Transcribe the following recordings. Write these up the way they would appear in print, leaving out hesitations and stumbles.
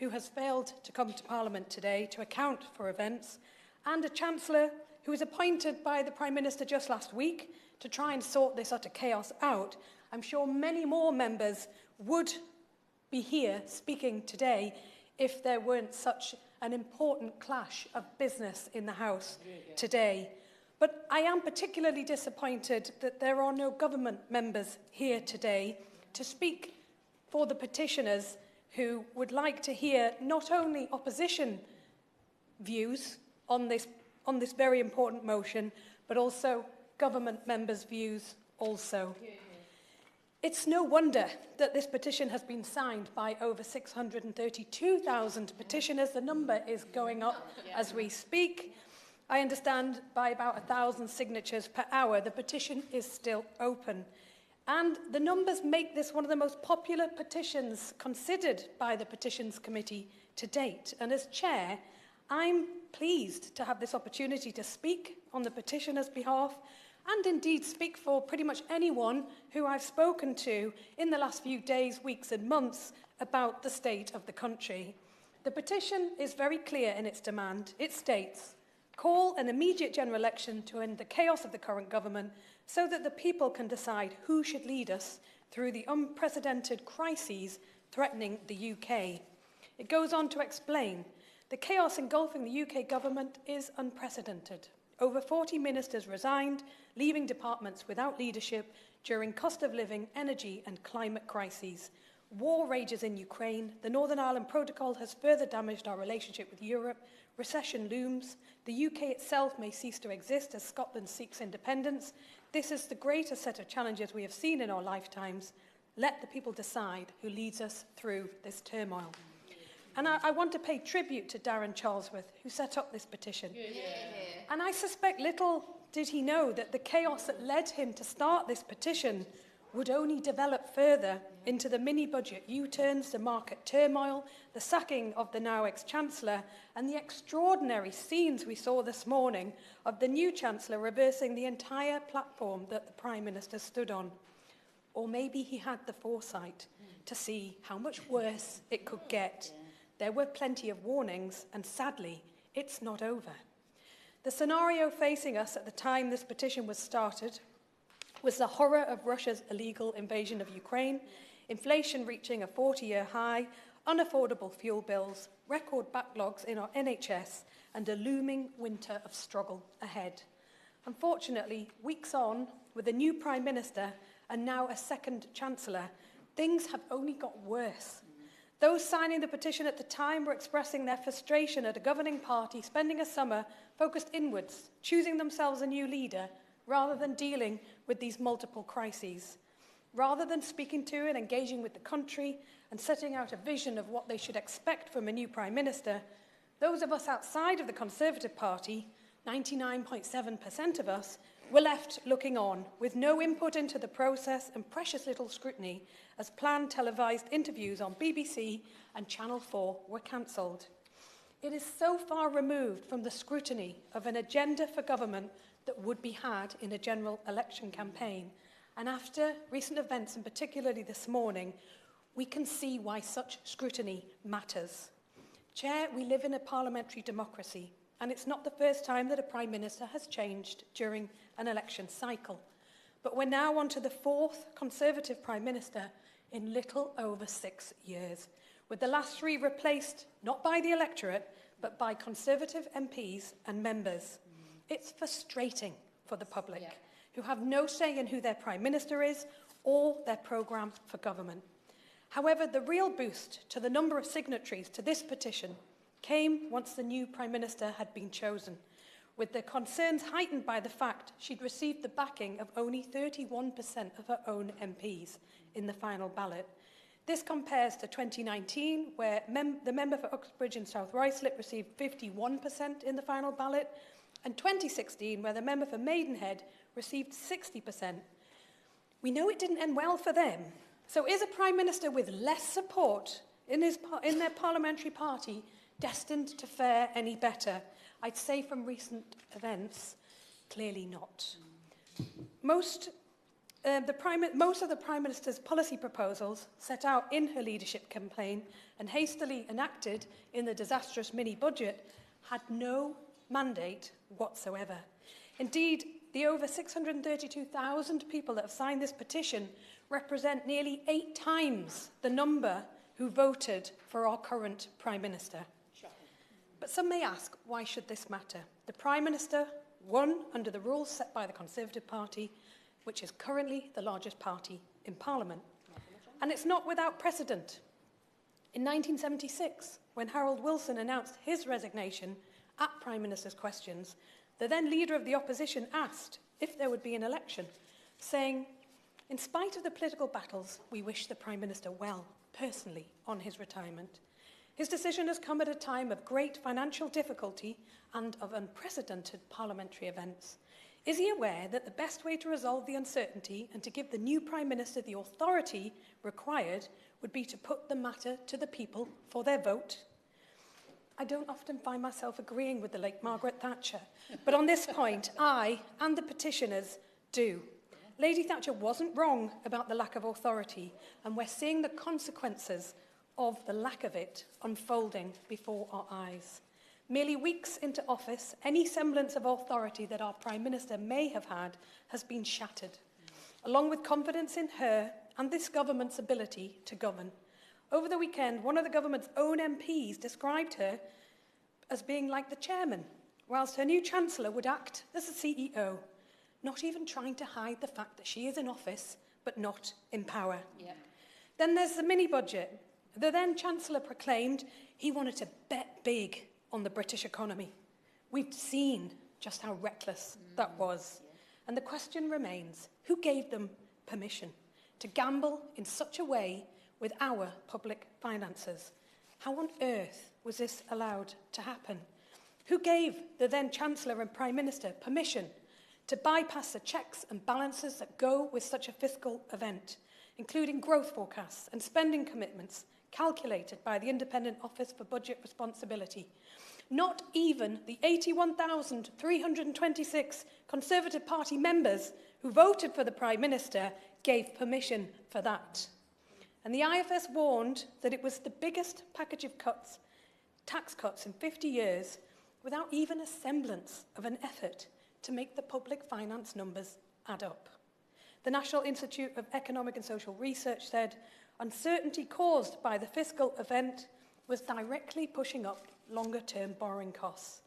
who has failed to come to Parliament today to account for events, and a Chancellor who was appointed by the Prime Minister just last week to try and sort this utter chaos out, I'm sure many more members would be here speaking today if there weren't such an important clash of business in the House today. But I am particularly disappointed that there are no government members here today to speak for the petitioners who would like to hear not only opposition views on this very important motion, but also government members' views also. It's no wonder that this petition has been signed by over 632,000 petitioners. The number is going up as we speak. I understand by about 1,000 signatures per hour, the petition is still open. And the numbers make this one of the most popular petitions considered by the Petitions Committee to date. And as chair, I'm pleased to have this opportunity to speak on the petitioner's behalf and indeed speak for pretty much anyone who I've spoken to in the last few days, weeks and months about the state of the country. The petition is very clear in its demand. It states, call an immediate general election to end the chaos of the current government so that the people can decide who should lead us through the unprecedented crises threatening the UK. It goes on to explain, the chaos engulfing the UK government is unprecedented. Over 40 ministers resigned, leaving departments without leadership during cost of living, energy and climate crises. War rages in Ukraine. The Northern Ireland Protocol has further damaged our relationship with Europe. Recession looms. The UK itself may cease to exist as Scotland seeks independence. This is the greatest set of challenges we have seen in our lifetimes. Let the people decide who leads us through this turmoil. And I want to pay tribute to Darren Charlesworth, who set up this petition. And I suspect little did he know that the chaos that led him to start this petition would only develop further into the mini-budget U-turns, the market turmoil, the sacking of the now ex-Chancellor, and the extraordinary scenes we saw this morning of the new Chancellor reversing the entire platform that the Prime Minister stood on. Or maybe he had the foresight to see how much worse it could get. There were plenty of warnings, and sadly, it's not over. The scenario facing us at the time this petition was started was the horror of Russia's illegal invasion of Ukraine, inflation reaching a 40-year high, unaffordable fuel bills, record backlogs in our NHS, and a looming winter of struggle ahead. Unfortunately, weeks on, with a new Prime Minister and now a second Chancellor, things have only got worse. Those signing the petition at the time were expressing their frustration at a governing party spending a summer focused inwards, choosing themselves a new leader, rather than dealing with these multiple crises. Rather than speaking to and engaging with the country and setting out a vision of what they should expect from a new Prime Minister, those of us outside of the Conservative Party, 99.7% of us, were left looking on, with no input into the process and precious little scrutiny, as planned televised interviews on BBC and Channel 4 were cancelled. It is so far removed from the scrutiny of an agenda for government that would be had in a general election campaign. And after recent events, and particularly this morning, we can see why such scrutiny matters. Chair, we live in a parliamentary democracy, and it's not the first time that a Prime Minister has changed during an election cycle. But we're now on to the fourth Conservative Prime Minister in little over 6 years, with the last three replaced not by the electorate, but by Conservative MPs and members. It's frustrating for the public, who have no say in who their Prime Minister is or their programme for government. However, the real boost to the number of signatories to this petition came once the new Prime Minister had been chosen, with the concerns heightened by the fact she'd received the backing of only 31% of her own MPs in the final ballot. This compares to 2019, where the member for Uxbridge and South Ruislip received 51% in the final ballot, and 2016, where the member for Maidenhead received 60%. We know it didn't end well for them. So is a Prime Minister with less support in their parliamentary party destined to fare any better? I'd say from recent events, clearly not. Most Most of the Prime Minister's policy proposals set out in her leadership campaign and hastily enacted in the disastrous mini-budget had no mandate whatsoever. Indeed, the over 632,000 people that have signed this petition represent nearly 8 times the number who voted for our current Prime Minister. But some may ask, why should this matter? The Prime Minister won under the rules set by the Conservative Party, which is currently the largest party in Parliament. And it's not without precedent. In 1976, when Harold Wilson announced his resignation at Prime Minister's questions, the then leader of the opposition asked if there would be an election, saying, "In spite of the political battles, we wish the Prime Minister well, personally, on his retirement. His decision has come at a time of great financial difficulty and of unprecedented parliamentary events. Is he aware that the best way to resolve the uncertainty and to give the new Prime Minister the authority required would be to put the matter to the people for their vote?" I don't often find myself agreeing with the late Margaret Thatcher, but on this point, I and the petitioners do. Lady Thatcher wasn't wrong about the lack of authority, and we're seeing the consequences of the lack of it unfolding before our eyes. Merely weeks into office, any semblance of authority that our Prime Minister may have had has been shattered, along with confidence in her and this government's ability to govern. Over the weekend, one of the government's own MPs described her as being like the chairman, whilst her new Chancellor would act as the CEO, not even trying to hide the fact that she is in office, but not in power. Yep. Then there's the mini-budget. The then Chancellor proclaimed he wanted to bet big on the British economy. We've seen just how reckless that was. And the question remains, who gave them permission to gamble in such a way with our public finances? How on earth was this allowed to happen? Who gave the then Chancellor and Prime Minister permission to bypass the checks and balances that go with such a fiscal event, including growth forecasts and spending commitments calculated by the Independent Office for Budget Responsibility? Not even the 81,326 Conservative Party members who voted for the Prime Minister gave permission for that. And the IFS warned that it was the biggest package of tax cuts in 50 years, without even a semblance of an effort to make the public finance numbers add up. The National Institute of Economic and Social Research said uncertainty caused by the fiscal event was directly pushing up longer-term borrowing costs.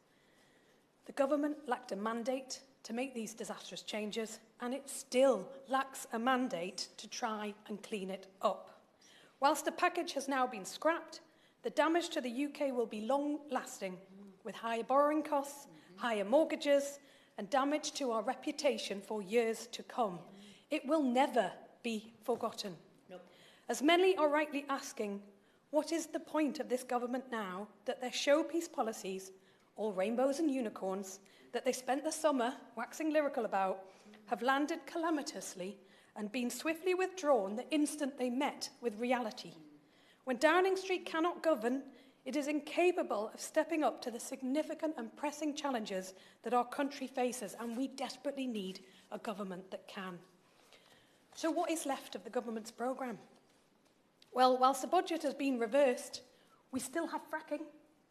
The government lacked a mandate to make these disastrous changes, and it still lacks a mandate to try and clean it up. Whilst the package has now been scrapped, the damage to the UK will be long-lasting, with higher borrowing costs, higher mortgages, and damage to our reputation for years to come. It will never be forgotten. Nope. As many are rightly asking, what is the point of this government now that their showpiece policies, all rainbows and unicorns, that they spent the summer waxing lyrical about, have landed calamitously and been swiftly withdrawn the instant they met with reality? When Downing Street cannot govern, it is incapable of stepping up to the significant and pressing challenges that our country faces, and we desperately need a government that can. So what is left of the government's programme? Well, whilst the budget has been reversed, we still have fracking.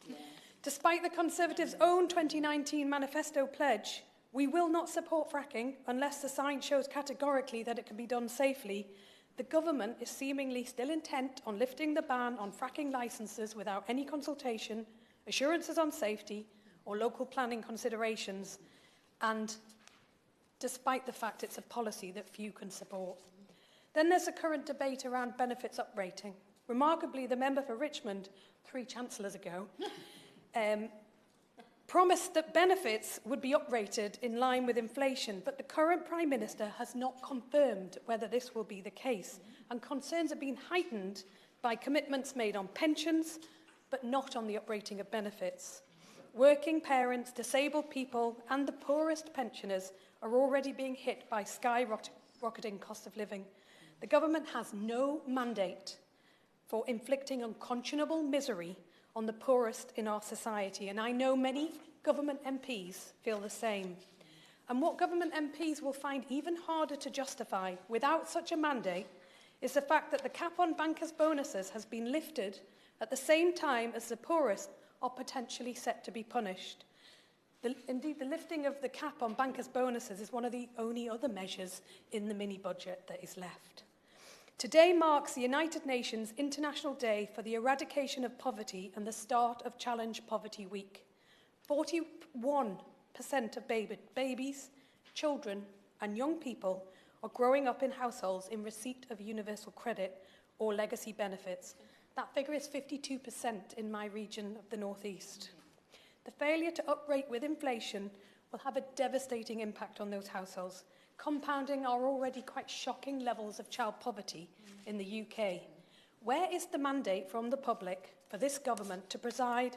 Yeah. Despite the Conservatives' own 2019 manifesto pledge, we will not support fracking unless the science shows categorically that it can be done safely. The government is seemingly still intent on lifting the ban on fracking licences without any consultation, assurances on safety, or local planning considerations, and despite the fact it's a policy that few can support. Then there's a current debate around benefits uprating. Remarkably, the member for Richmond, 3 chancellors ago, promised that benefits would be uprated in line with inflation, but the current Prime Minister has not confirmed whether this will be the case, and concerns have been heightened by commitments made on pensions, but not on the uprating of benefits. Working parents, disabled people, and the poorest pensioners are already being hit by skyrocketing cost of living. The government has no mandate for inflicting unconscionable misery on the poorest in our society, and I know many government MPs feel the same. And what government MPs will find even harder to justify without such a mandate is the fact that the cap on bankers' bonuses has been lifted at the same time as the poorest are potentially set to be punished. Indeed, the lifting of the cap on bankers' bonuses is one of the only other measures in the mini-budget that is left. Today marks the United Nations International Day for the Eradication of Poverty and the start of Challenge Poverty Week. 41% of babies, children and young people are growing up in households in receipt of universal credit or legacy benefits. That figure is 52% in my region of the North East. The failure to uprate with inflation will have a devastating impact on those households, compounding our already quite shocking levels of child poverty in the UK. Where is the mandate from the public for this government to preside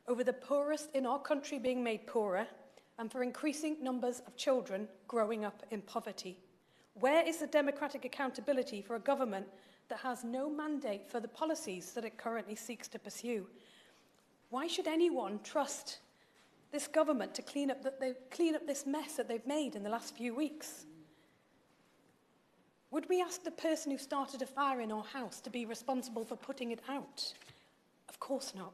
over the poorest in our country being made poorer and for increasing numbers of children growing up in poverty? Where is the democratic accountability for a government that has no mandate for the policies that it currently seeks to pursue? Why should anyone trust this government to clean up this mess that they've made in the last few weeks? Would we ask the person who started a fire in our house to be responsible for putting it out? Of course not.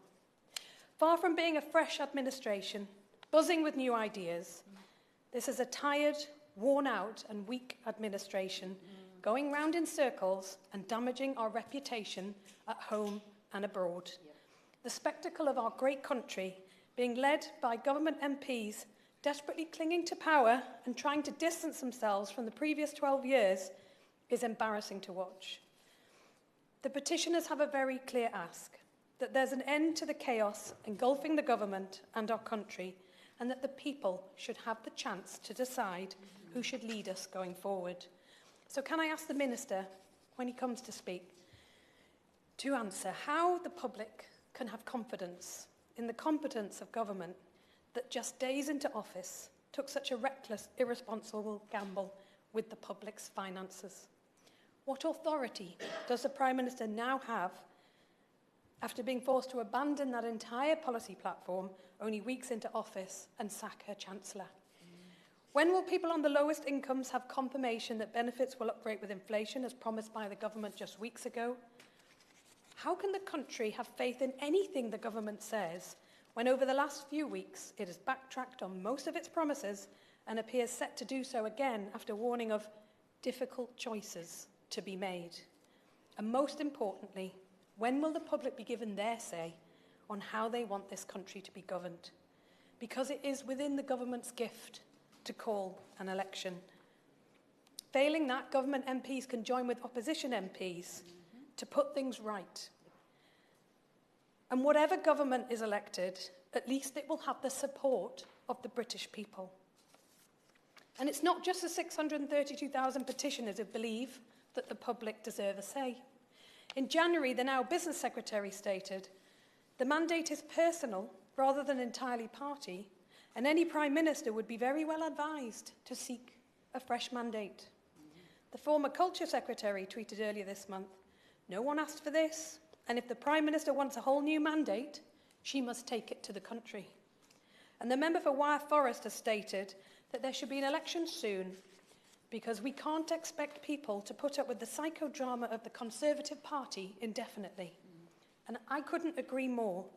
Far from being a fresh administration, buzzing with new ideas, this is a tired, worn out and weak administration, going round in circles and damaging our reputation at home and abroad. The spectacle of our great country being led by government MPs desperately clinging to power and trying to distance themselves from the previous 12 years is embarrassing to watch. The petitioners have a very clear ask, that there's an end to the chaos engulfing the government and our country, and that the people should have the chance to decide who should lead us going forward. So can I ask the Minister, when he comes to speak, to answer how the public can have confidence in the competence of government that just days into office took such a reckless, irresponsible gamble with the public's finances? What authority does the Prime Minister now have after being forced to abandon that entire policy platform only weeks into office and sack her Chancellor? When will people on the lowest incomes have confirmation that benefits will uprate with inflation as promised by the government just weeks ago? How can the country have faith in anything the government says when over the last few weeks it has backtracked on most of its promises and appears set to do so again after warning of difficult choices to be made? And most importantly, when will the public be given their say on how they want this country to be governed? Because it is within the government's gift to call an election. Failing that, government MPs can join with opposition MPs to put things right. And whatever government is elected, at least it will have the support of the British people. And it's not just the 632,000 petitioners who believe that the public deserve a say. In January, the now Business Secretary stated, "The mandate is personal rather than entirely party, and any Prime Minister would be very well advised to seek a fresh mandate." The former Culture Secretary tweeted earlier this month, "No one asked for this, and if the Prime Minister wants a whole new mandate, she must take it to the country." And the member for Wyre Forest has stated that there should be an election soon because we can't expect people to put up with the psychodrama of the Conservative Party indefinitely. And I couldn't agree more,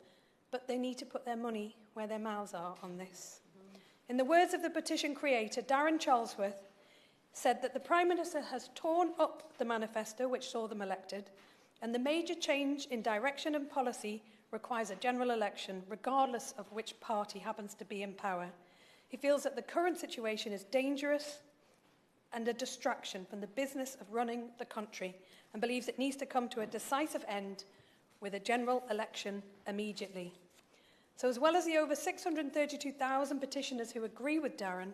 but they need to put their money where their mouths are on this. In the words of the petition creator, Darren Charlesworth, said that the Prime Minister has torn up the manifesto which saw them elected, and the major change in direction and policy requires a general election, regardless of which party happens to be in power. He feels that the current situation is dangerous and a distraction from the business of running the country, and believes it needs to come to a decisive end with a general election immediately. So as well as the over 632,000 petitioners who agree with Darren,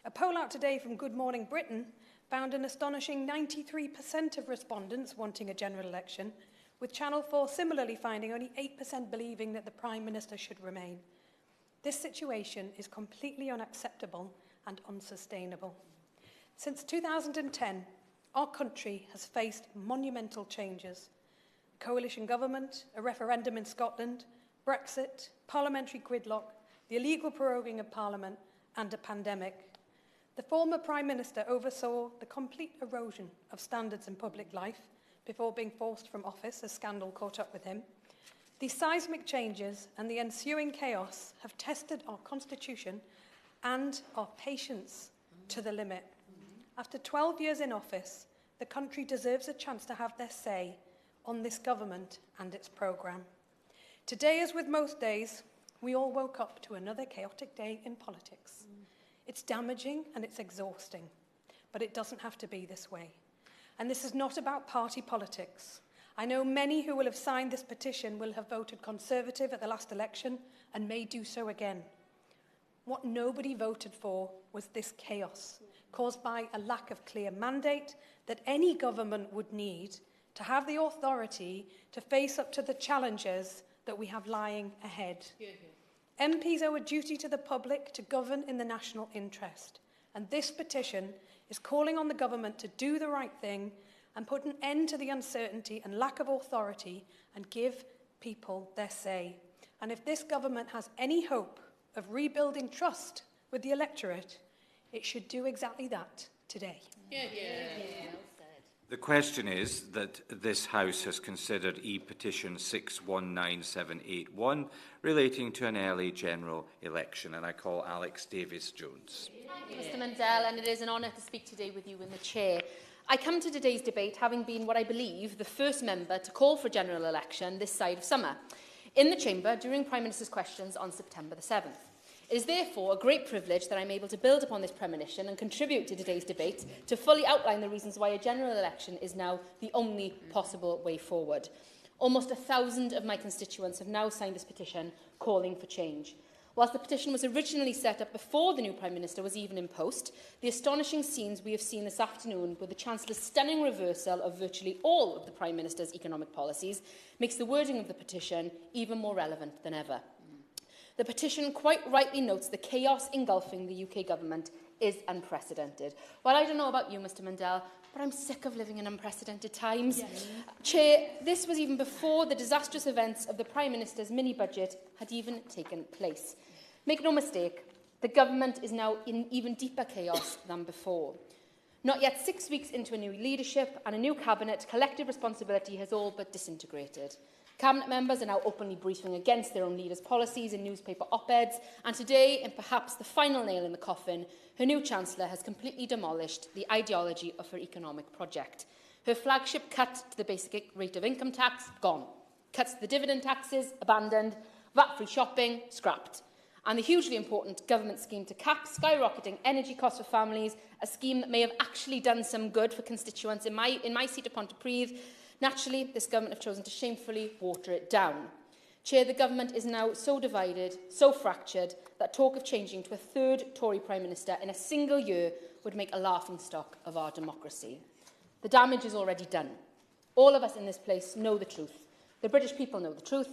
a poll out today from Good Morning Britain found an astonishing 93% of respondents wanting a general election, with Channel 4 similarly finding only 8% believing that the Prime Minister should remain. This situation is completely unacceptable and unsustainable. Since 2010, our country has faced monumental changes. A coalition government, a referendum in Scotland, Brexit, parliamentary gridlock, the illegal proroguing of Parliament, and a pandemic. The former Prime Minister oversaw the complete erosion of standards in public life before being forced from office as scandal caught up with him. These seismic changes and the ensuing chaos have tested our constitution and our patience to the limit. After 12 years in office, the country deserves a chance to have their say on this government and its programme. Today, as with most days, we all woke up to another chaotic day in politics. It's damaging and it's exhausting, but it doesn't have to be this way. And this is not about party politics. I know many who will have signed this petition will have voted Conservative at the last election and may do so again. What nobody voted for was this chaos, caused by a lack of clear mandate that any government would need to have the authority to face up to the challenges that we have lying ahead. MPs owe a duty to the public to govern in the national interest, and this petition is calling on the government to do the right thing and put an end to the uncertainty and lack of authority and give people their say. And if this government has any hope of rebuilding trust with the electorate, it should do exactly that today. The question is that this House has considered E-petition 619781 relating to an early general election, and I call Alex Davies-Jones. Thank you, Mr Mundell, and it is an honour to speak today with you in the Chair. I come to today's debate having been what I believe the first member to call for a general election this side of summer, in the Chamber during Prime Minister's questions on September the 7th. It is therefore a great privilege that I am able to build upon this premonition and contribute to today's debate to fully outline the reasons why a general election is now the only possible way forward. Almost 1,000 of my constituents have now signed this petition calling for change. Whilst the petition was originally set up before the new Prime Minister was even in post, the astonishing scenes we have seen this afternoon with the Chancellor's stunning reversal of virtually all of the Prime Minister's economic policies makes the wording of the petition even more relevant than ever. The petition quite rightly notes the chaos engulfing the UK government is unprecedented. Well, I don't know about you, Mr Mundell, but I'm sick of living in unprecedented times. Yes. Chair, this was even before the disastrous events of the Prime Minister's mini-budget had even taken place. Make no mistake, the government is now in even deeper chaos than before. Not yet 6 weeks into a new leadership and a new cabinet, collective responsibility has all but disintegrated. Cabinet members are now openly briefing against their own leaders' policies in newspaper op-eds, and today, in perhaps the final nail in the coffin, her new Chancellor has completely demolished the ideology of her economic project. Her flagship cut to the basic rate of income tax, gone. Cuts to the dividend taxes, abandoned. VAT-free shopping, scrapped. And the hugely important government scheme to cap skyrocketing energy costs for families, a scheme that may have actually done some good for constituents in my seat of Pontypridd. Naturally, this government have chosen to shamefully water it down. Chair, the government is now so divided, so fractured, that talk of changing to a third Tory Prime Minister in a single year would make a laughingstock of our democracy. The damage is already done. All of us in this place know the truth. The British people know the truth,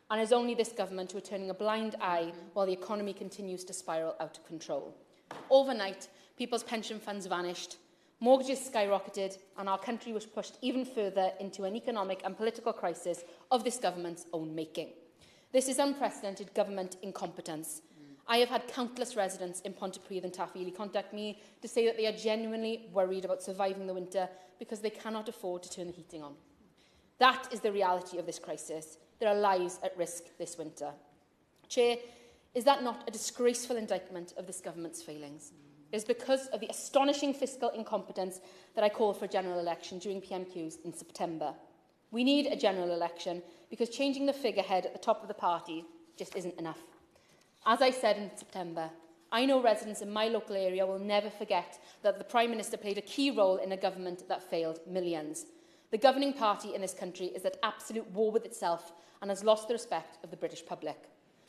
and it is only this government who are turning a blind eye while the economy continues to spiral out of control. Overnight, people's pension funds vanished, mortgages skyrocketed, and our country was pushed even further into an economic and political crisis of this government's own making. This is unprecedented government incompetence. I have had countless residents in Pontypridd and Taffyili contact me to say that they are genuinely worried about surviving the winter because they cannot afford to turn the heating on. That is the reality of this crisis. There are lives at risk this winter. Chair, is that not a disgraceful indictment of this government's failings? It is because of the astonishing fiscal incompetence that I called for a general election during PMQs in September. We need a general election because changing the figurehead at the top of the party just isn't enough. As I said in September, I know residents in my local area will never forget that the Prime Minister played a key role in a government that failed millions. The governing party in this country is at absolute war with itself and has lost the respect of the British public.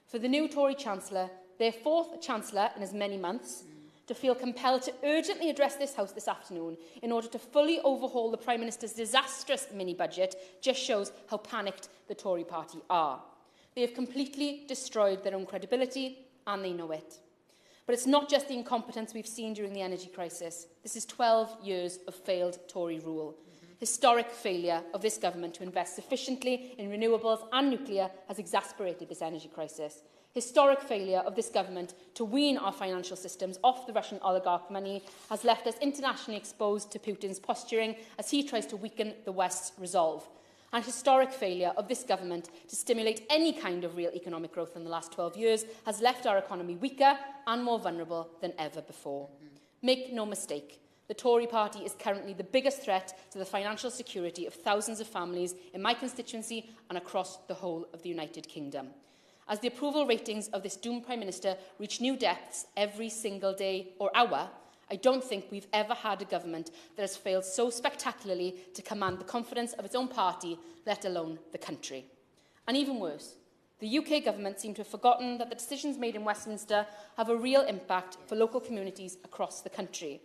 For the new Tory Chancellor, their fourth Chancellor in as many months, to feel compelled to urgently address this House this afternoon in order to fully overhaul the Prime Minister's disastrous mini-budget just shows how panicked the Tory party are. They have completely destroyed their own credibility, and they know it. But it's not just the incompetence we've seen during the energy crisis. This is 12 years of failed Tory rule. Historic failure of this government to invest sufficiently in renewables and nuclear has exacerbated this energy crisis. Historic failure of this government to wean our financial systems off the Russian oligarch money has left us internationally exposed to Putin's posturing as he tries to weaken the West's resolve. And historic failure of this government to stimulate any kind of real economic growth in the last 12 years has left our economy weaker and more vulnerable than ever before. Make no mistake, the Tory party is currently the biggest threat to the financial security of thousands of families in my constituency and across the whole of the United Kingdom. As the approval ratings of this doomed Prime Minister reach new depths every single day or hour, I don't think we've ever had a government that has failed so spectacularly to command the confidence of its own party, let alone the country. And even worse, the UK government seems to have forgotten that the decisions made in Westminster have a real impact for local communities across the country.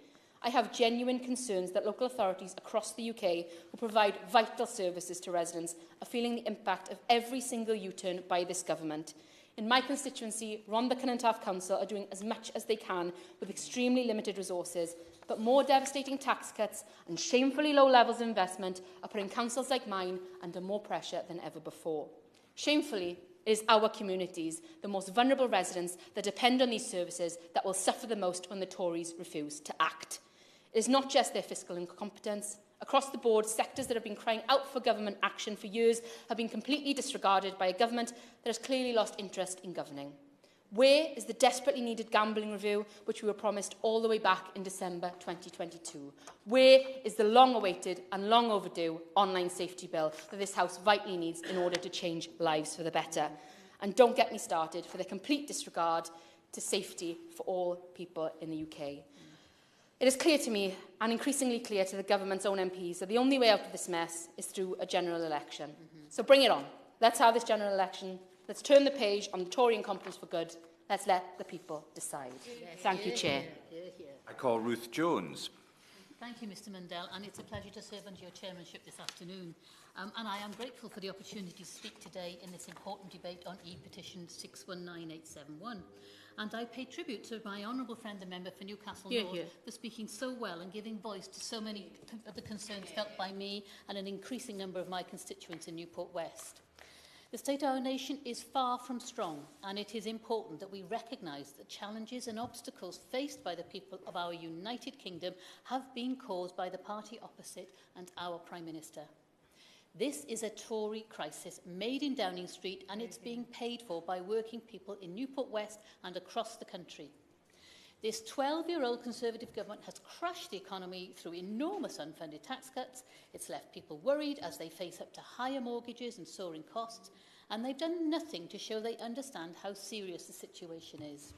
I have genuine concerns that local authorities across the UK who provide vital services to residents are feeling the impact of every single U-turn by this government. In my constituency, Rhondda Cynon Council are doing as much as they can with extremely limited resources, but more devastating tax cuts and shamefully low levels of investment are putting councils like mine under more pressure than ever before. Shamefully, it is our communities, the most vulnerable residents that depend on these services, that will suffer the most when the Tories refuse to act. It is not just their fiscal incompetence. Across the board, sectors that have been crying out for government action for years have been completely disregarded by a government that has clearly lost interest in governing. Where is the desperately needed gambling review, which we were promised all the way back in December 2022? Where is the long-awaited and long-overdue online safety bill that this House vitally needs in order to change lives for the better? And don't get me started for the complete disregard to safety for all people in the UK. It is clear to me, and increasingly clear to the government's own MPs, that the only way out of this mess is through a general election. So bring it on. Let's have this general election. Let's turn the page on the Tory incompetence for good. Let's let the people decide. Thank you, Chair. I call Ruth Jones. Thank you, Mr Mundell, and it's a pleasure to serve under your chairmanship this afternoon. And I am grateful for the opportunity to speak today in this important debate on E-petition 619871. And I pay tribute to my honourable friend, the member for Newcastle North, for speaking so well and giving voice to so many of the concerns felt by me and an increasing number of my constituents in Newport West. The state of our nation is far from strong, and it is important that we recognise that challenges and obstacles faced by the people of our United Kingdom have been caused by the party opposite and our Prime Minister. This is a Tory crisis made in Downing Street, and it's being paid for by working people in Newport West and across the country. This 12-year-old Conservative government has crushed the economy through enormous unfunded tax cuts. It's left people worried as they face up to higher mortgages and soaring costs, and they've done nothing to show they understand how serious the situation is.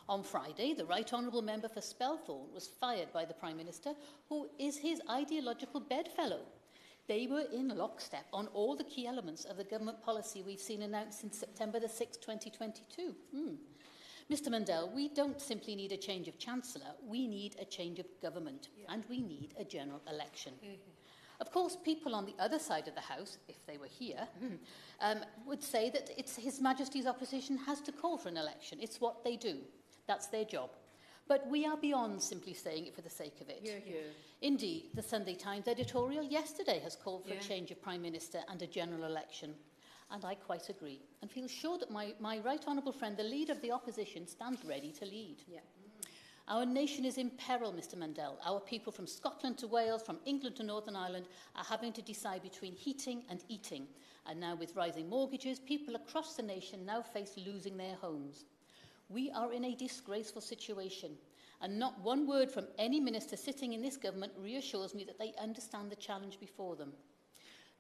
On Friday, the Right Honourable Member for Spelthorne was fired by the Prime Minister, who is his ideological bedfellow. They were in lockstep on all the key elements of the government policy we've seen announced since September the 6th, 2022. Mr Mundell, we don't simply need a change of Chancellor, we need a change of government, and we need a general election. Of course, people on the other side of the House, if they were here, would say that it's His Majesty's opposition has to call for an election. It's what they do. That's their job. But we are beyond simply saying it for the sake of it. Indeed, the Sunday Times editorial yesterday has called for a change of Prime Minister and a general election. And I quite agree, and feel sure that my right honourable friend, the leader of the opposition, stands ready to lead. Our nation is in peril, Mr Mundell. Our people from Scotland to Wales, from England to Northern Ireland, are having to decide between heating and eating. And now with rising mortgages, people across the nation now face losing their homes. We are in a disgraceful situation, and not one word from any minister sitting in this government reassures me that they understand the challenge before them.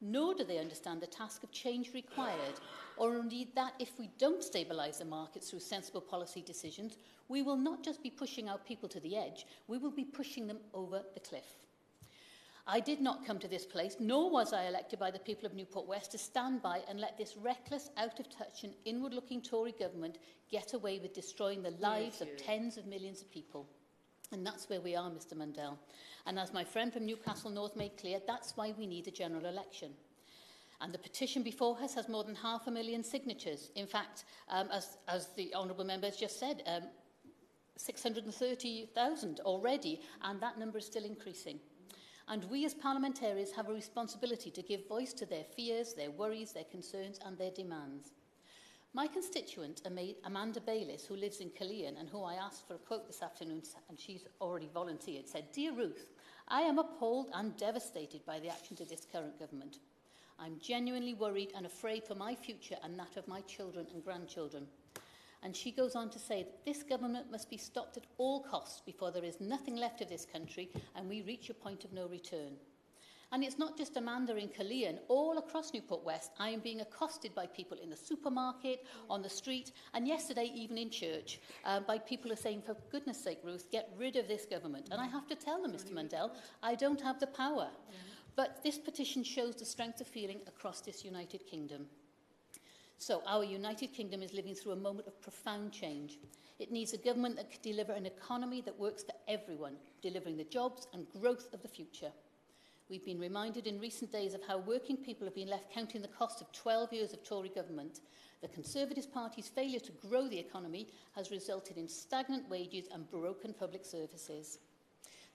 Nor do they understand the task of change required, or indeed that if we don't stabilise the markets through sensible policy decisions, we will not just be pushing our people to the edge, we will be pushing them over the cliff. I did not come to this place, nor was I elected by the people of Newport West to stand by and let this reckless, out-of-touch and inward-looking Tory government get away with destroying the lives of tens of millions of people. And that's where we are, Mr Mundell. And as my friend from Newcastle North made clear, that's why we need a general election. And the petition before us has more than 500,000 signatures. In fact, as the honourable member has just said, 630,000 already, and that number is still increasing. And we as parliamentarians have a responsibility to give voice to their fears, their worries, their concerns and their demands. My constituent, Amanda Bayliss, who lives in Killeen and who I asked for a quote this afternoon, and she's already volunteered, said, "Dear Ruth, I am appalled and devastated by the actions of this current government. I'm genuinely worried and afraid for my future and that of my children and grandchildren." And she goes on to say that this government must be stopped at all costs before there is nothing left of this country and we reach a point of no return. And it's not just Amanda in Killeen. All across Newport West, I am being accosted by people in the supermarket, on the street, and yesterday even in church, by people who are saying, "For goodness sake, Ruth, get rid of this government." And I have to tell them, Mr Mundell, I don't have the power. But this petition shows the strength of feeling across this United Kingdom. So our United Kingdom is living through a moment of profound change. It needs a government that can deliver an economy that works for everyone, delivering the jobs and growth of the future. We've been reminded in recent days of how working people have been left counting the cost of 12 years of Tory government. The Conservative Party's failure to grow the economy has resulted in stagnant wages and broken public services.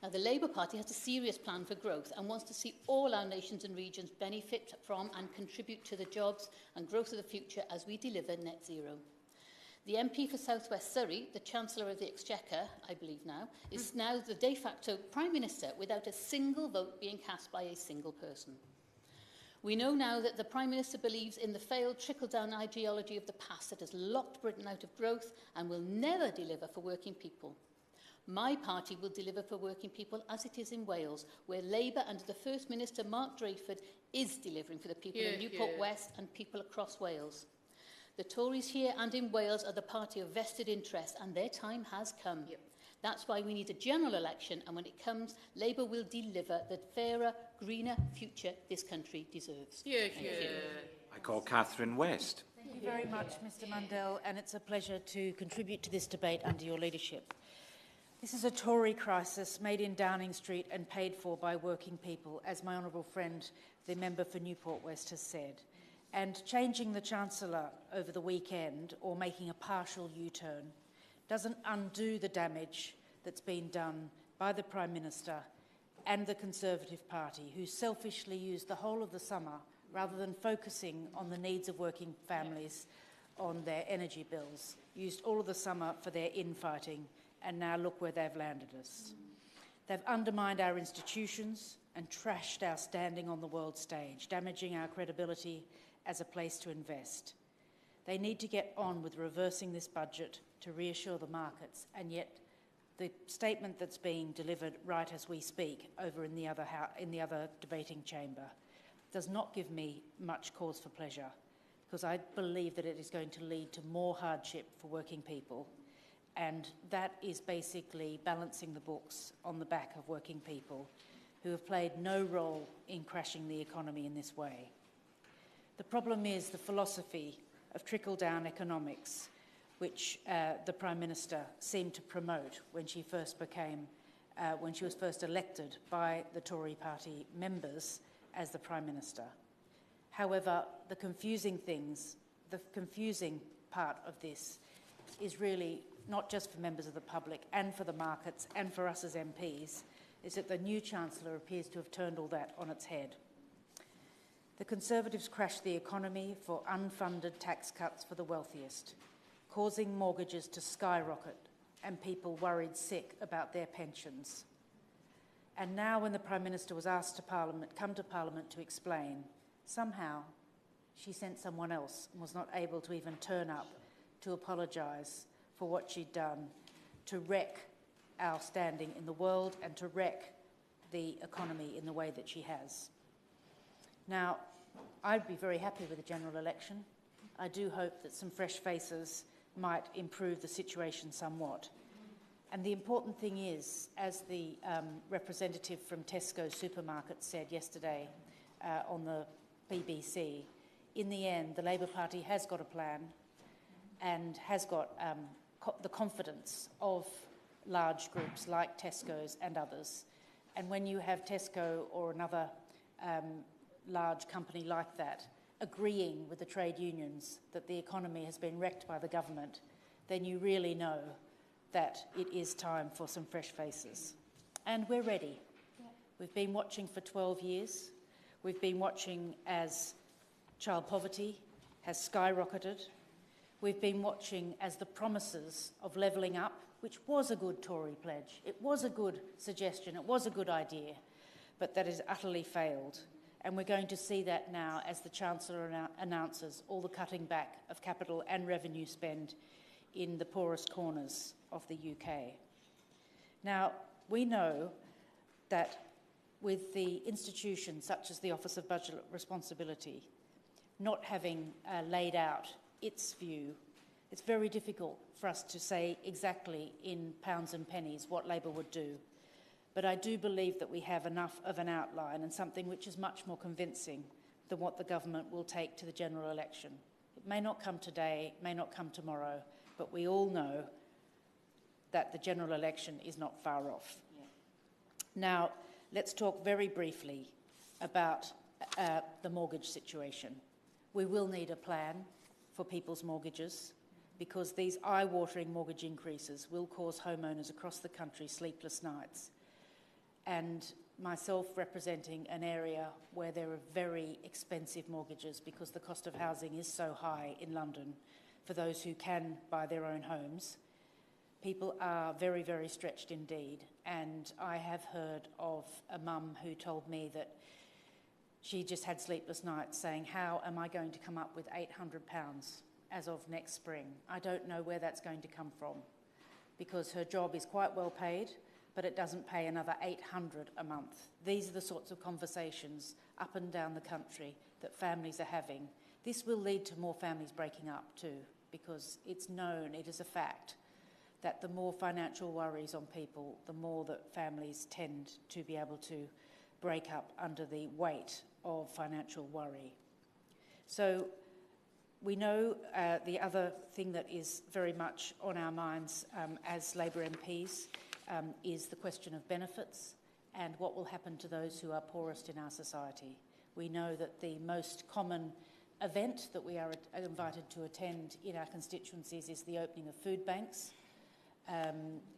Now, the Labour Party has a serious plan for growth and wants to see all our nations and regions benefit from and contribute to the jobs and growth of the future as we deliver net zero. The MP for South West Surrey, the Chancellor of the Exchequer, I believe now, is now the de facto Prime Minister without a single vote being cast by a single person. We know now that the Prime Minister believes in the failed trickle-down ideology of the past that has locked Britain out of growth and will never deliver for working people. My party will deliver for working people as it is in Wales, where Labour under the First Minister Mark Drayford is delivering for the people in Newport West and people across Wales. The Tories here and in Wales are the party of vested interest and their time has come. That's why we need a general election, and when it comes, Labour will deliver the fairer, greener future this country deserves. Thank you. I call Catherine West. Thank you very much, Mr Mundell, and it's a pleasure to contribute to this debate under your leadership. This is a Tory crisis made in Downing Street and paid for by working people, as my honourable friend, the member for Newport West, has said. And changing the Chancellor over the weekend or making a partial U-turn doesn't undo the damage that's been done by the Prime Minister and the Conservative Party, who selfishly used the whole of the summer, rather than focusing on the needs of working families on their energy bills, used all of the summer for their infighting, and now look where they've landed us. They've undermined our institutions and trashed our standing on the world stage, damaging our credibility as a place to invest. They need to get on with reversing this budget to reassure the markets, and yet the statement that's being delivered right as we speak over in the other debating chamber does not give me much cause for pleasure, because I believe that it is going to lead to more hardship for working people. And that is basically balancing the books on the back of working people who have played no role in crashing the economy in this way. The problem is the philosophy of trickle-down economics, which the Prime Minister seemed to promote when she was first elected by the Tory party members as the Prime Minister. However, the confusing part of this is really not just for members of the public and for the markets and for us as MPs, is that the new Chancellor appears to have turned all that on its head. The Conservatives crashed the economy for unfunded tax cuts for the wealthiest, causing mortgages to skyrocket and people worried sick about their pensions. And now when the Prime Minister was asked to come to Parliament to explain, somehow she sent someone else and was not able to even turn up to apologise for what she'd done to wreck our standing in the world and to wreck the economy in the way that she has. Now, I'd be very happy with a general election. I do hope that some fresh faces might improve the situation somewhat. And the important thing is, as the representative from Tesco supermarket said yesterday on the BBC, in the end, the Labour Party has got a plan and has got the confidence of large groups like Tesco's and others. And when you have Tesco or another large company like that agreeing with the trade unions that the economy has been wrecked by the government, then you really know that it is time for some fresh faces. And we're ready. We've been watching for 12 years. We've been watching as child poverty has skyrocketed. We've been watching as the promises of levelling up, which was a good Tory pledge, it was a good suggestion, it was a good idea, but that has utterly failed. And we're going to see that now as the Chancellor announces all the cutting back of capital and revenue spend in the poorest corners of the UK. Now, we know that with the institutions such as the Office of Budget Responsibility not having laid out its view, it's very difficult for us to say exactly in pounds and pennies what Labor would do. But I do believe that we have enough of an outline and something which is much more convincing than what the government will take to the general election. It may not come today, may not come tomorrow, but we all know that the general election is not far off. Yeah. Now, let's talk very briefly about the mortgage situation. We will need a plan for people's mortgages because these eye-watering mortgage increases will cause homeowners across the country sleepless nights. And myself representing an area where there are very expensive mortgages because the cost of housing is so high in London for those who can buy their own homes, people are very, very stretched indeed. And I have heard of a mum who told me that she just had sleepless nights saying, how am I going to come up with £800 as of next spring? I don't know where that's going to come from because her job is quite well paid, but it doesn't pay another $800 a month. These are the sorts of conversations up and down the country that families are having. This will lead to more families breaking up too, because it's known, it is a fact, that the more financial worries on people, the more that families tend to be able to break up under the weight of financial worry. So we know the other thing that is very much on our minds as Labor MPs is the question of benefits and what will happen to those who are poorest in our society. We know that the most common event that we are invited to attend in our constituencies is the opening of food banks.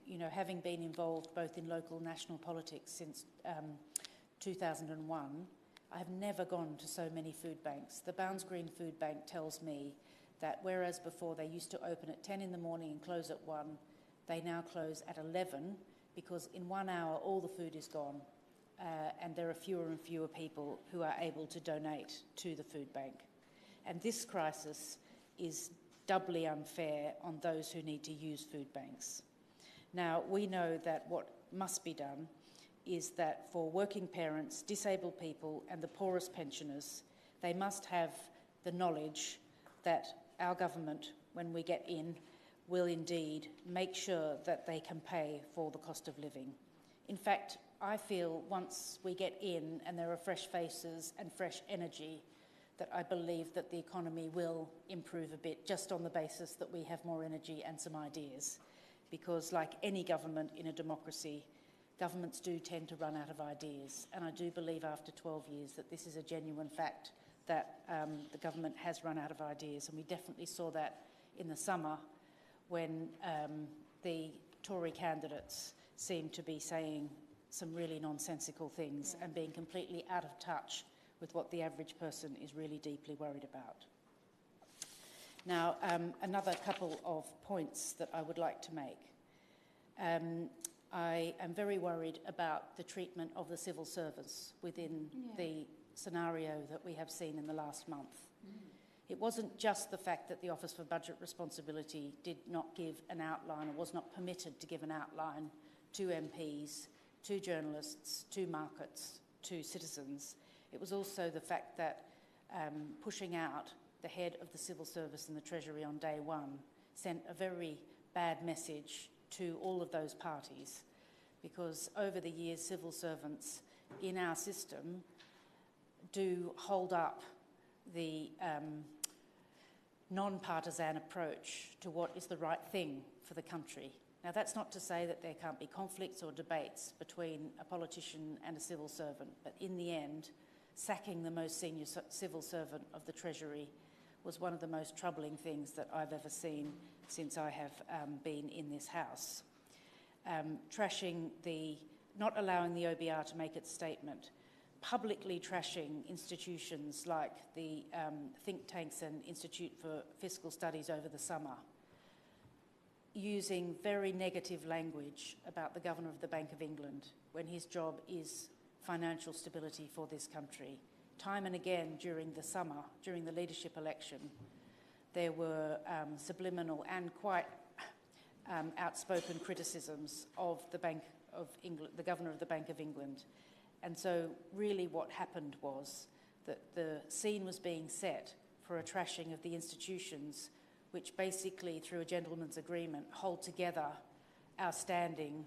You know, having been involved both in local and national politics since 2001, I have never gone to so many food banks. The Bounds Green Food Bank tells me that whereas before they used to open at 10 in the morning and close at 1, they now close at 11 because in 1 hour all the food is gone and there are fewer and fewer people who are able to donate to the food bank. And this crisis is doubly unfair on those who need to use food banks. Now, we know that what must be done is that for working parents, disabled people and the poorest pensioners, they must have the knowledge that our government, when we get in, will indeed make sure that they can pay for the cost of living. In fact, I feel once we get in and there are fresh faces and fresh energy, that I believe that the economy will improve a bit just on the basis that we have more energy and some ideas. Because like any government in a democracy, governments do tend to run out of ideas. And I do believe after 12 years that this is a genuine fact that the government has run out of ideas. And we definitely saw that in the summer when the Tory candidates seemed to be saying some really nonsensical things and being completely out of touch with what the average person is really deeply worried about. Now, another couple of points that I would like to make. I am very worried about the treatment of the civil service within the scenario that we have seen in the last month. It wasn't just the fact that the Office for Budget Responsibility did not give an outline or was not permitted to give an outline to MPs, to journalists, to markets, to citizens. It was also the fact that pushing out the head of the civil service and the Treasury on day one sent a very bad message to all of those parties, because over the years civil servants in our system do hold up the non-partisan approach to what is the right thing for the country. Now, that's not to say that there can't be conflicts or debates between a politician and a civil servant, but in the end, sacking the most senior civil servant of the Treasury was one of the most troubling things that I've ever seen since I have been in this House. Trashing not allowing the OBR to make its statement, publicly trashing institutions like the think tanks and Institute for Fiscal Studies over the summer, using very negative language about the Governor of the Bank of England when his job is financial stability for this country. Time and again during the summer, during the leadership election, there were subliminal and quite outspoken criticisms of the Bank of England, the Governor of the Bank of England. And so really what happened was that the scene was being set for a trashing of the institutions which basically, through a gentleman's agreement, hold together our standing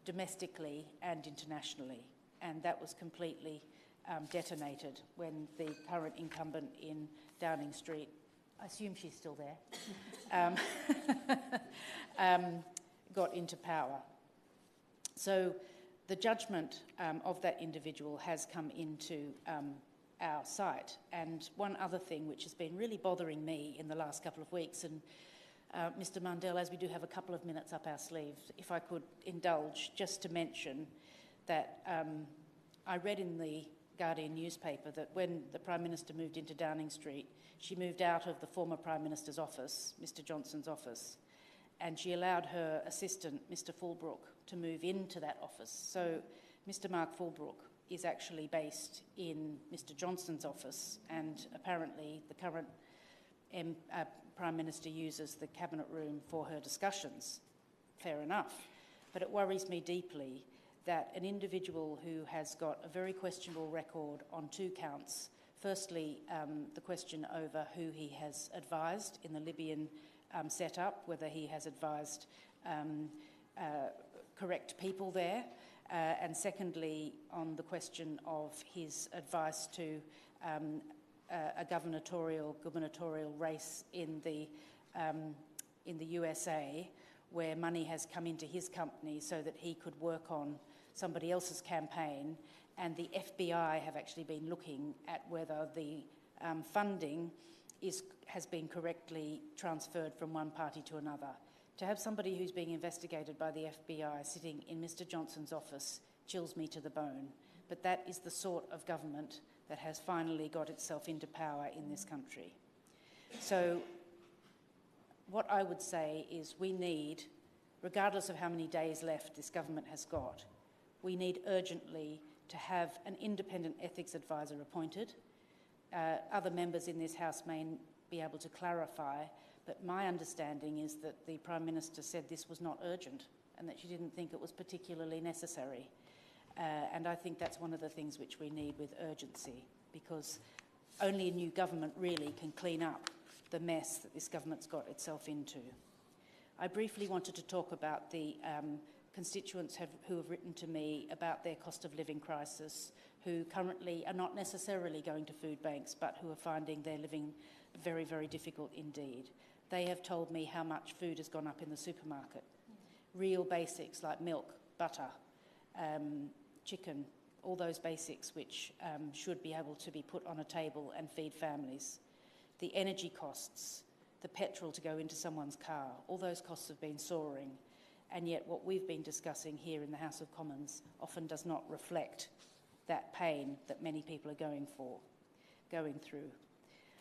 domestically and internationally. And that was completely detonated when the current incumbent in Downing Street, I assume she's still there, got into power. So the judgment of that individual has come into our sight. And one other thing which has been really bothering me in the last couple of weeks, and Mr. Mundell, as we do have a couple of minutes up our sleeves, if I could indulge just to mention that I read in the Guardian newspaper that when the Prime Minister moved into Downing Street, she moved out of the former Prime Minister's office, Mr. Johnson's office, and she allowed her assistant, Mr. Fulbrook, to move into that office. So Mr. Mark Fulbrook is actually based in Mr. Johnson's office, and apparently the current Prime Minister uses the Cabinet room for her discussions. Fair enough. But it worries me deeply that an individual who has got a very questionable record on two counts, firstly, the question over who he has advised in the Libyan setup, whether he has advised correct people there, and secondly, on the question of his advice to a gubernatorial race in the USA, where money has come into his company so that he could work on somebody else's campaign, and the FBI have actually been looking at whether the funding has been correctly transferred from one party to another. To have somebody who's being investigated by the FBI sitting in Mr. Johnson's office chills me to the bone. But that is the sort of government that has finally got itself into power in this country. So what I would say is we need, regardless of how many days left this government has got, we need urgently to have an independent ethics advisor appointed. Other members in this House may be able to clarify, but my understanding is that the Prime Minister said this was not urgent and that she didn't think it was particularly necessary. And I think that's one of the things which we need with urgency, because only a new government really can clean up the mess that this government's got itself into. I briefly wanted to talk about the constituents who have written to me about their cost of living crisis, who currently are not necessarily going to food banks, but who are finding their living very, very difficult indeed. They have told me how much food has gone up in the supermarket. Real basics like milk, butter, chicken, all those basics which should be able to be put on a table and feed families. The energy costs, the petrol to go into someone's car, all those costs have been soaring. And yet what we've been discussing here in the House of Commons often does not reflect that pain that many people are going through.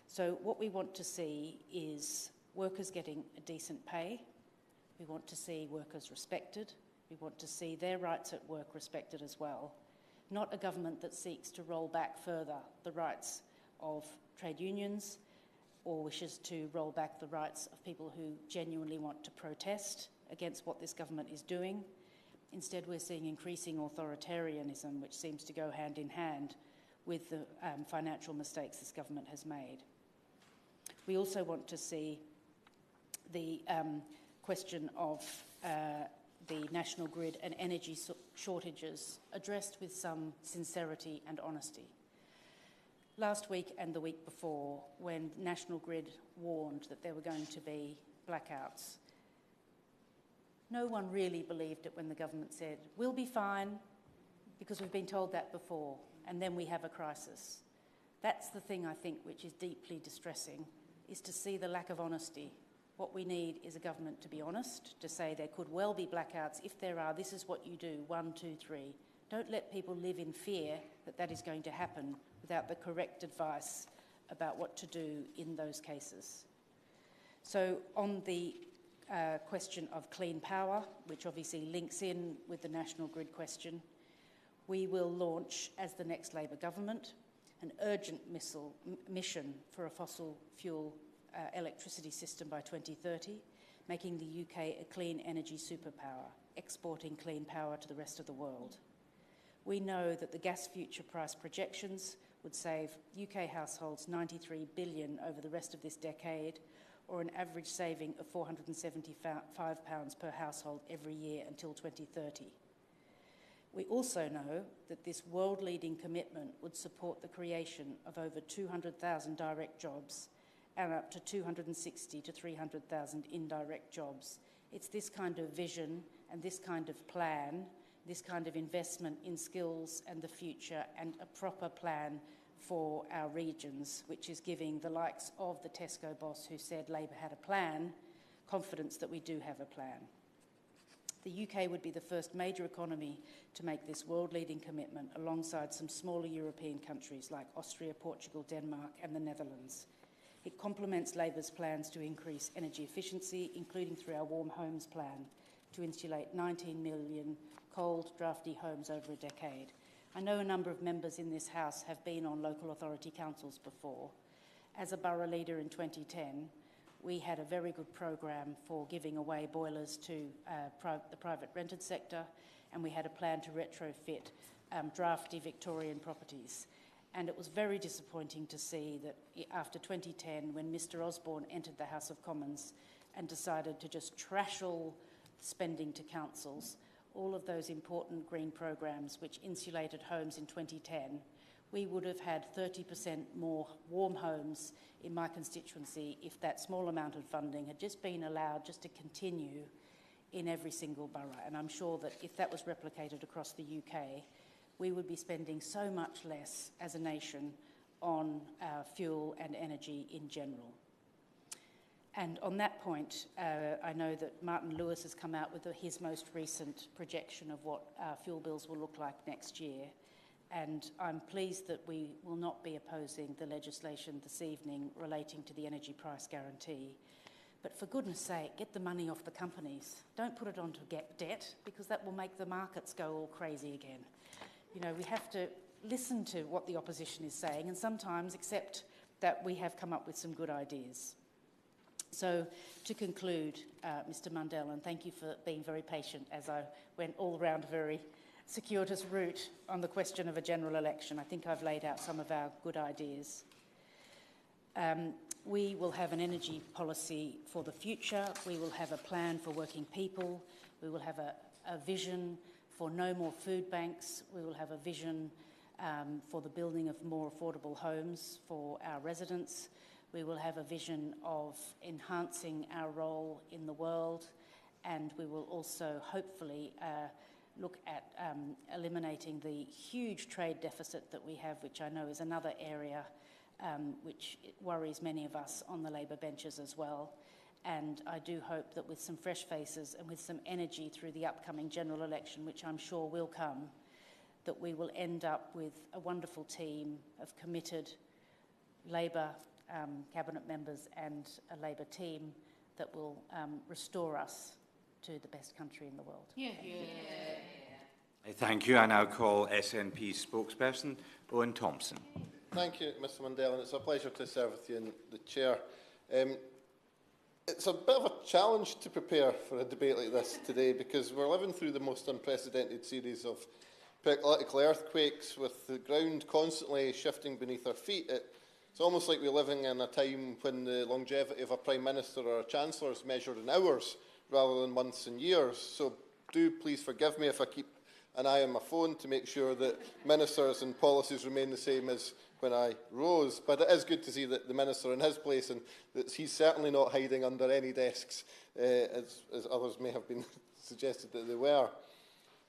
So what we want to see is workers getting a decent pay. We want to see workers respected. We want to see their rights at work respected as well. Not a government that seeks to roll back further the rights of trade unions or wishes to roll back the rights of people who genuinely want to protest against what this government is doing. Instead, we're seeing increasing authoritarianism, which seems to go hand in hand with the financial mistakes this government has made. We also want to see the question of the national grid and energy shortages addressed with some sincerity and honesty. Last week and the week before, when National Grid warned that there were going to be blackouts, no one really believed it when the government said, we'll be fine, because we've been told that before, and then we have a crisis. That's the thing, I think, which is deeply distressing, is to see the lack of honesty. What we need is a government to be honest, to say there could well be blackouts. If there are, this is what you do, 1, 2, 3, Don't let people live in fear that that is going to happen without the correct advice about what to do in those cases. So on the question of clean power, which obviously links in with the national grid question, we will launch, as the next Labor government, an urgent mission for a fossil fuel electricity system by 2030, making the UK a clean energy superpower, exporting clean power to the rest of the world. We know that the gas future price projections would save UK households $93 billion over the rest of this decade, or an average saving of £475 per household every year until 2030. We also know that this world-leading commitment would support the creation of over 200,000 direct jobs and up to 260 to 300,000 indirect jobs. It's this kind of vision and this kind of plan, this kind of investment in skills and the future, and a proper plan for our regions, which is giving the likes of the Tesco boss who said Labor had a plan, confidence that we do have a plan. The UK would be the first major economy to make this world-leading commitment alongside some smaller European countries like Austria, Portugal, Denmark and the Netherlands. It complements Labour's plans to increase energy efficiency, including through our Warm Homes plan, to insulate 19 million cold, drafty homes over a decade. I know a number of members in this House have been on local authority councils before. As a borough leader in 2010, we had a very good program for giving away boilers to the private rented sector, and we had a plan to retrofit drafty Victorian properties. And it was very disappointing to see that after 2010, when Mr Osborne entered the House of Commons and decided to just trash all spending to councils, all of those important green programs which insulated homes in 2010, we would have had 30% more warm homes in my constituency if that small amount of funding had just been allowed just to continue in every single borough. And I'm sure that if that was replicated across the UK, we would be spending so much less as a nation on fuel and energy in general. And on that point, I know that Martin Lewis has come out with his most recent projection of what our fuel bills will look like next year. And I'm pleased that we will not be opposing the legislation this evening relating to the energy price guarantee. But for goodness sake, get the money off the companies. Don't put it onto debt, because that will make the markets go all crazy again. You know, we have to listen to what the opposition is saying and sometimes accept that we have come up with some good ideas. So, to conclude, Mr Mundell, and thank you for being very patient as I went all around a very circuitous route on the question of a general election. I think I've laid out some of our good ideas. We will have an energy policy for the future. We will have a plan for working people. We will have a vision for no more food banks. We will have a vision for the building of more affordable homes for our residents. We will have a vision of enhancing our role in the world, and we will also hopefully look at eliminating the huge trade deficit that we have, which I know is another area which worries many of us on the Labor benches as well. And I do hope that with some fresh faces and with some energy through the upcoming general election, which I'm sure will come, that we will end up with a wonderful team of committed Labor cabinet members and a Labor team that will restore us to the best country in the world. Yeah. Thank you. I now call SNP spokesperson Owen Thompson. Thank you, Mr Mundell, and it's a pleasure to serve with you in the chair. It's a bit of a challenge to prepare for a debate like this today, because we're living through the most unprecedented series of political earthquakes, with the ground constantly shifting beneath our feet. It's almost like we're living in a time when the longevity of a Prime Minister or a Chancellor is measured in hours rather than months and years. So do please forgive me if I keep an eye on my phone to make sure that ministers and policies remain the same as when I rose. But it is good to see that the Minister in his place, and that he's certainly not hiding under any desks, as others may have been suggested that they were.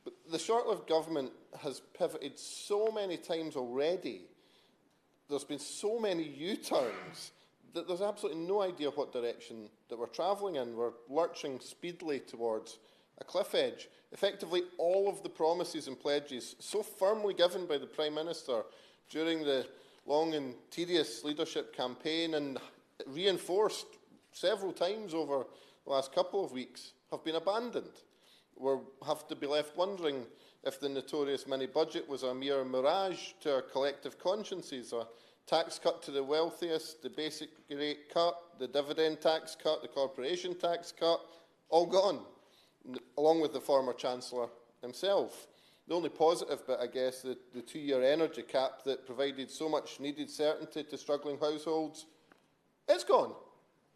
But the short-lived government has pivoted so many times already. There's been so many U-turns that there's absolutely no idea what direction that we're travelling in. We're lurching speedily towards a cliff edge. Effectively, all of the promises and pledges so firmly given by the Prime Minister during the long and tedious leadership campaign and reinforced several times over the last couple of weeks have been abandoned. We'll have to be left wondering if the notorious mini-budget was a mere mirage to our collective consciences, a tax cut to the wealthiest, the basic rate cut, the dividend tax cut, the corporation tax cut, all gone, along with the former Chancellor himself. The only positive bit, I guess, the 2-year energy cap that provided so much needed certainty to struggling households, it's gone.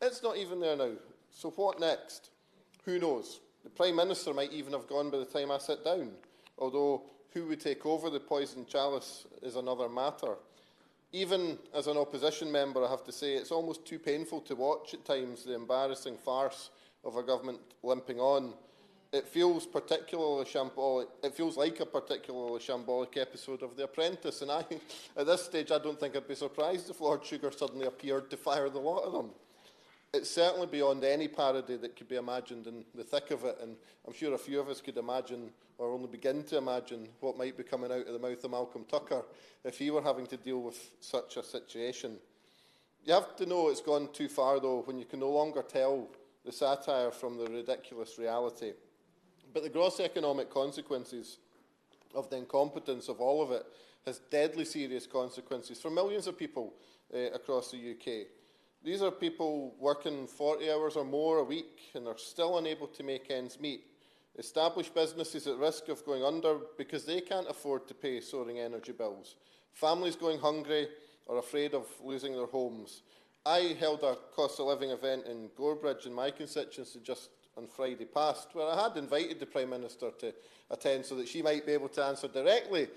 It's not even there now. So what next? Who knows? The Prime Minister might even have gone by the time I sit down, although who would take over the poisoned chalice is another matter. Even as an opposition member, I have to say it's almost too painful to watch at times the embarrassing farce of a government limping on. It feels particularly shambolic. It feels like a particularly shambolic episode of The Apprentice, and at this stage, I don't think I'd be surprised if Lord Sugar suddenly appeared to fire the lot of them. It's certainly beyond any parody that could be imagined in the thick of it, and I'm sure a few of us could imagine, or only begin to imagine, what might be coming out of the mouth of Malcolm Tucker if he were having to deal with such a situation. You have to know it's gone too far, though, when you can no longer tell the satire from the ridiculous reality. But the gross economic consequences of the incompetence of all of it has deadly serious consequences for millions of people across the UK. These are people working 40 hours or more a week and are still unable to make ends meet. Established businesses at risk of going under because they can't afford to pay soaring energy bills. Families going hungry or afraid of losing their homes. I held a cost of living event in Gorebridge in my constituency just on Friday past, where I had invited the Prime Minister to attend so that she might be able to answer directly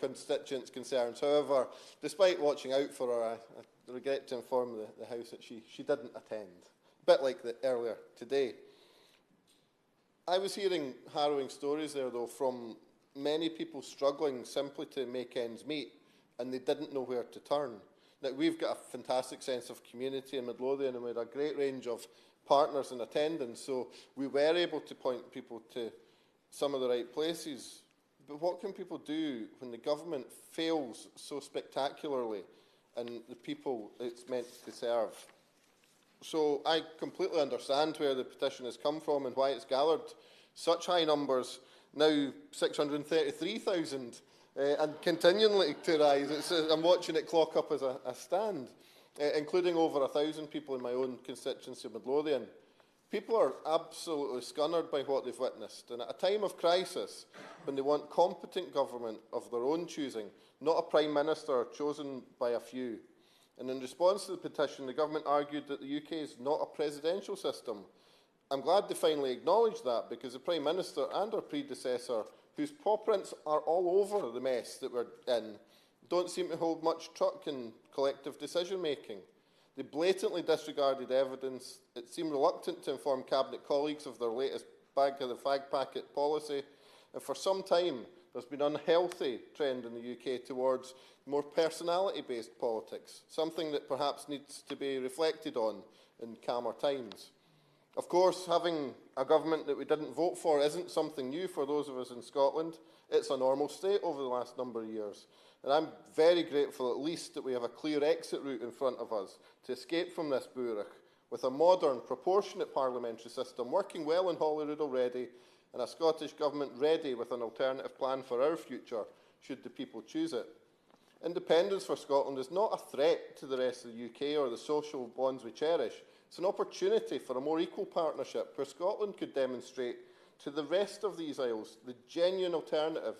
constituents' concerns. However, despite watching out for her, I regret to inform the House that she didn't attend, a bit like earlier today. I was hearing harrowing stories there, though, from many people struggling simply to make ends meet, and they didn't know where to turn. Now, we've got a fantastic sense of community in Midlothian, and we had a great range of partners in attendance, so we were able to point people to some of the right places. But what can people do when the government fails so spectacularly and the people it's meant to serve? So I completely understand where the petition has come from and why it's gathered such high numbers, now 633,000, and continually to rise. I'm watching it clock up as I stand, including over 1,000 people in my own constituency of Midlothian. People are absolutely scunnered by what they've witnessed, and at a time of crisis, when they want competent government of their own choosing, not a Prime Minister chosen by a few. And in response to the petition, the government argued that the UK is not a presidential system. I'm glad they finally acknowledged that, because the Prime Minister and her predecessor, whose paw prints are all over the mess that we're in, don't seem to hold much truck in collective decision-making. They blatantly disregarded evidence. It seemed reluctant to inform Cabinet colleagues of their latest bag of the fag packet policy. And for some time, there's been an unhealthy trend in the UK towards more personality-based politics, something that perhaps needs to be reflected on in calmer times. Of course, having a government that we didn't vote for isn't something new for those of us in Scotland. It's a normal state over the last number of years. And I'm very grateful at least that we have a clear exit route in front of us to escape from this bourach, with a modern, proportionate parliamentary system working well in Holyrood already, and a Scottish Government ready with an alternative plan for our future, should the people choose it. Independence for Scotland is not a threat to the rest of the UK or the social bonds we cherish. It's an opportunity for a more equal partnership where Scotland could demonstrate to the rest of these isles the genuine alternative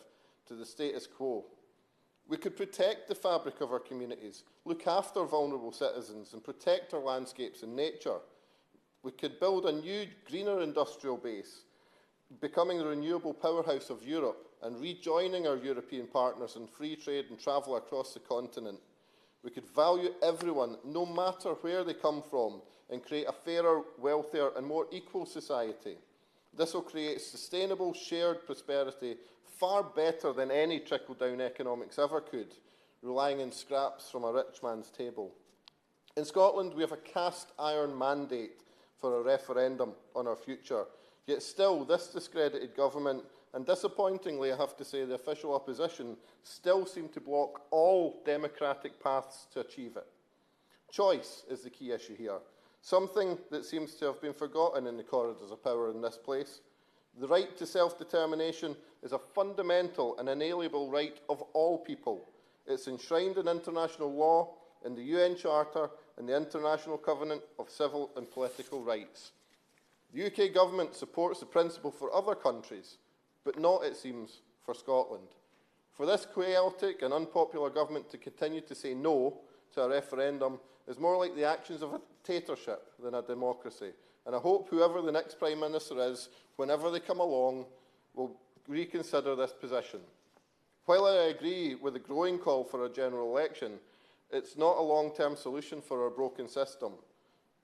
to the status quo. We could protect the fabric of our communities, look after vulnerable citizens and protect our landscapes and nature. We could build a new, greener industrial base, becoming the renewable powerhouse of Europe and rejoining our European partners in free trade and travel across the continent. We could value everyone, no matter where they come from, and create a fairer, wealthier and more equal society. This will create sustainable, shared prosperity far better than any trickle-down economics ever could, relying on scraps from a rich man's table. In Scotland, we have a cast-iron mandate for a referendum on our future. Yet still, this discredited government, and disappointingly I have to say the official opposition, still seem to block all democratic paths to achieve it. Choice is the key issue here, something that seems to have been forgotten in the corridors of power in this place. The right to self-determination is a fundamental and inalienable right of all people. It's enshrined in international law, in the UN Charter, and the International Covenant of Civil and Political Rights. The UK government supports the principle for other countries, but not, it seems, for Scotland. For this chaotic and unpopular government to continue to say no to a referendum is more like the actions of a dictatorship than a democracy. And I hope whoever the next Prime Minister is, whenever they come along, will reconsider this position. While I agree with the growing call for a general election, it's not a long-term solution for our broken system.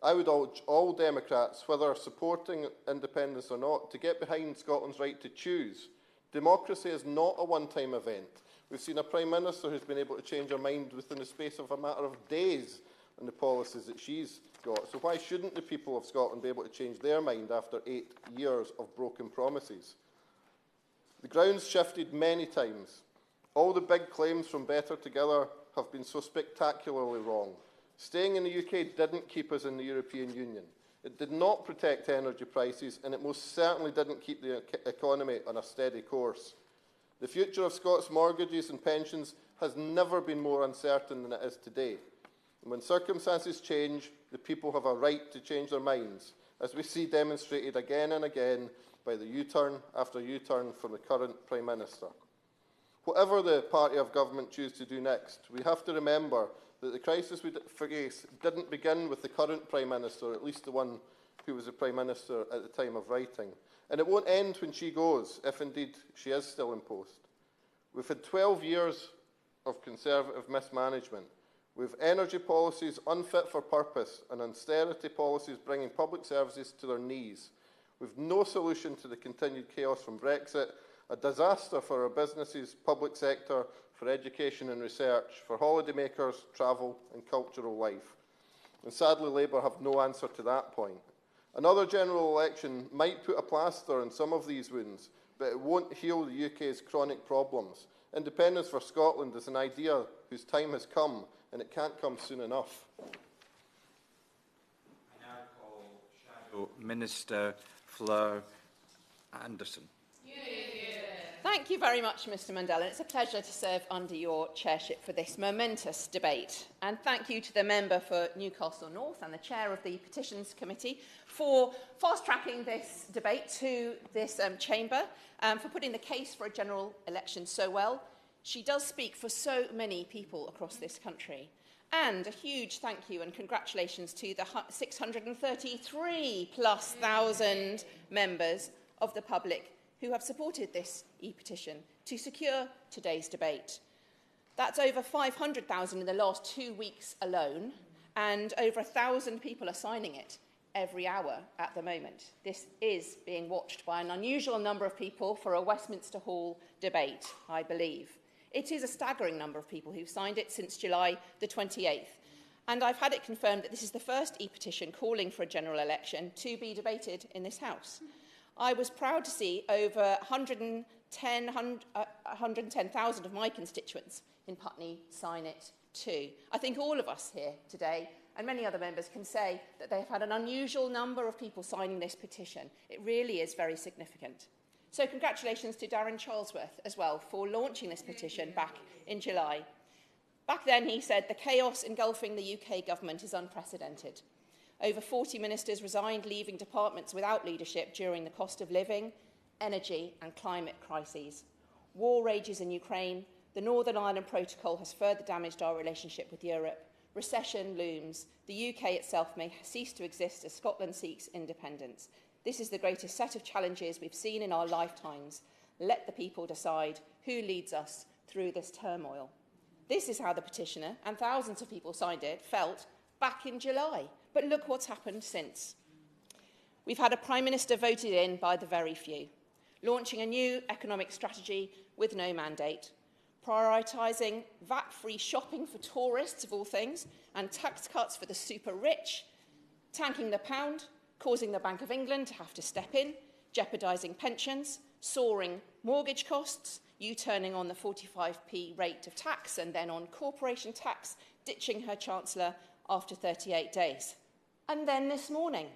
I would urge all Democrats, whether supporting independence or not, to get behind Scotland's right to choose. Democracy is not a one-time event. We've seen a Prime Minister who's been able to change her mind within the space of a matter of days on the policies that she's got. So why shouldn't the people of Scotland be able to change their mind after 8 years of broken promises? The ground's shifted many times. All the big claims from Better Together have been so spectacularly wrong. Staying in the UK didn't keep us in the European Union. It did not protect energy prices, and it most certainly didn't keep the economy on a steady course. The future of Scots mortgages and pensions has never been more uncertain than it is today. And when circumstances change, the people have a right to change their minds, as we see demonstrated again and again by the U-turn after U-turn from the current Prime Minister. Whatever the party of government choose to do next, we have to remember that the crisis we face didn't begin with the current Prime Minister, at least the one who was the Prime Minister at the time of writing. And it won't end when she goes, if indeed she is still in post. We've had 12 years of Conservative mismanagement, with energy policies unfit for purpose and austerity policies bringing public services to their knees, with no solution to the continued chaos from Brexit, a disaster for our businesses, public sector, for education and research, for holidaymakers, travel and cultural life. And sadly, Labour have no answer to that point. Another general election might put a plaster on some of these wounds, but it won't heal the UK's chronic problems. Independence for Scotland is an idea whose time has come, and it can't come soon enough. I now call Shadow Minister Fleur Anderson. Thank you very much, Mr Mundell, and it's a pleasure to serve under your chairship for this momentous debate. And thank you to the member for Newcastle North and the chair of the Petitions Committee for fast-tracking this debate to this chamber, for putting the case for a general election so well. She does speak for so many people across this country. And a huge thank you and congratulations to the 633,000+ members of the public who have supported this e-petition to secure today's debate. That's over 500,000 in the last 2 weeks alone, and over 1,000 people are signing it every hour at the moment. This is being watched by an unusual number of people for a Westminster Hall debate, I believe. It is a staggering number of people who've signed it since July the 28th. And I've had it confirmed that this is the first e-petition calling for a general election to be debated in this House. I was proud to see over 110,000 of my constituents in Putney sign it too. I think all of us here today and many other members can say that they've had an unusual number of people signing this petition. It really is very significant. So congratulations to Darren Charlesworth as well for launching this petition back in July. Back then he said the chaos engulfing the UK government is unprecedented. Over 40 ministers resigned, leaving departments without leadership during the cost of living, energy and climate crises. War rages in Ukraine. The Northern Ireland Protocol has further damaged our relationship with Europe. Recession looms. The UK itself may cease to exist as Scotland seeks independence. This is the greatest set of challenges we've seen in our lifetimes. Let the people decide who leads us through this turmoil. This is how the petitioner, and thousands of people signed it, felt back in July. But look what's happened since. We've had a Prime Minister voted in by the very few, launching a new economic strategy with no mandate, prioritising VAT-free shopping for tourists, of all things, and tax cuts for the super rich, tanking the pound, causing the Bank of England to have to step in, jeopardising pensions, soaring mortgage costs, U-turning on the 45p rate of tax and then on corporation tax, ditching her Chancellor after 38 days. And then this morning,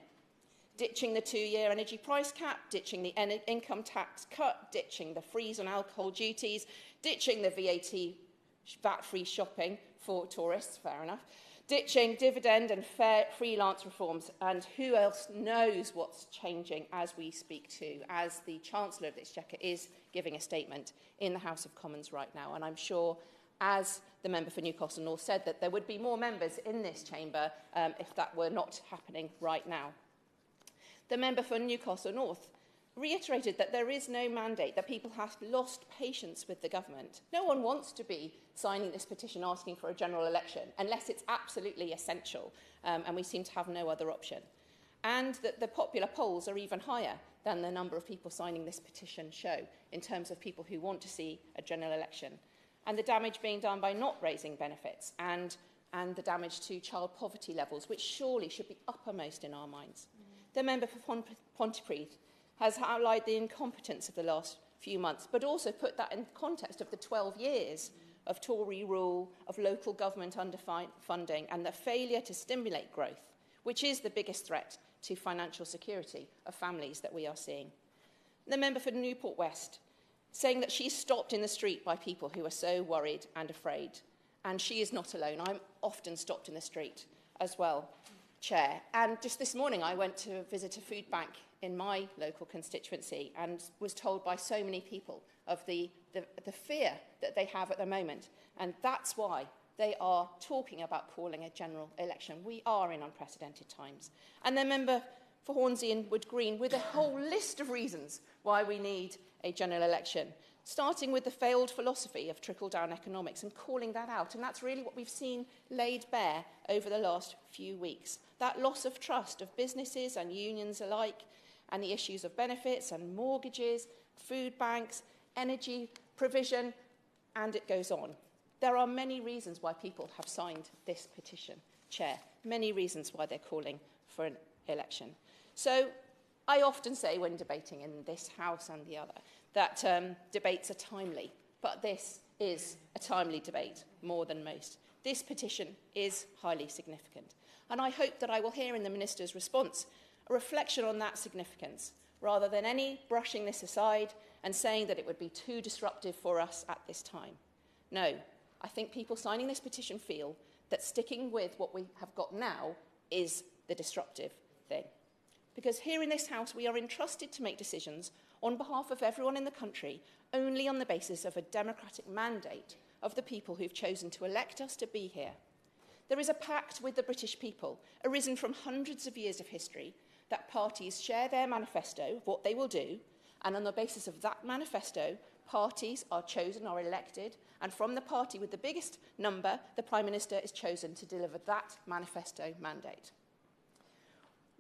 ditching the 2-year energy price cap, ditching the income tax cut, ditching the freeze on alcohol duties, ditching the VAT-free shopping for tourists, fair enough, ditching dividend and fair freelance reforms, and who else knows what's changing as we speak to, as the Chancellor of the Exchequer is giving a statement in the House of Commons right now. And I'm sure, as the member for Newcastle North said, that there would be more members in this chamber if that were not happening right now. The member for Newcastle North reiterated that there is no mandate, that people have lost patience with the government. No one wants to be signing this petition asking for a general election unless it's absolutely essential, and we seem to have no other option. And that the popular polls are even higher than the number of people signing this petition show in terms of people who want to see a general election. And the damage being done by not raising benefits and the damage to child poverty levels, which surely should be uppermost in our minds. The member for Pontypridd has outlined the incompetence of the last few months, but also put that in context of the 12 years of Tory rule, of local government underfunding, and the failure to stimulate growth, which is the biggest threat to financial security of families that we are seeing. The member for Newport West, saying that she's stopped in the street by people who are so worried and afraid. And she is not alone. I'm often stopped in the street as well, Chair. And just this morning, I went to visit a food bank in my local constituency and was told by so many people of the fear that they have at the moment. And that's why they are talking about calling a general election. We are in unprecedented times. And the member for Hornsey and Wood Green with a whole list of reasons why we need a general election, starting with the failed philosophy of trickle-down economics and calling that out. And that's really what we've seen laid bare over the last few weeks. That loss of trust of businesses and unions alike, and the issues of benefits and mortgages, food banks, energy provision, and it goes on. There are many reasons why people have signed this petition, Chair, many reasons why they're calling for an election. So I often say when debating in this House and the other that debates are timely, but this is a timely debate more than most. This petition is highly significant, and I hope that I will hear in the Minister's response a reflection on that significance, rather than any brushing this aside and saying that it would be too disruptive for us at this time. No, I think people signing this petition feel that sticking with what we have got now is the disruptive thing. Because here in this House, we are entrusted to make decisions on behalf of everyone in the country only on the basis of a democratic mandate of the people who've chosen to elect us to be here. There is a pact with the British people, arisen from hundreds of years of history, that parties share their manifesto of what they will do, and on the basis of that manifesto, parties are chosen or elected, and from the party with the biggest number, the Prime Minister is chosen to deliver that manifesto mandate.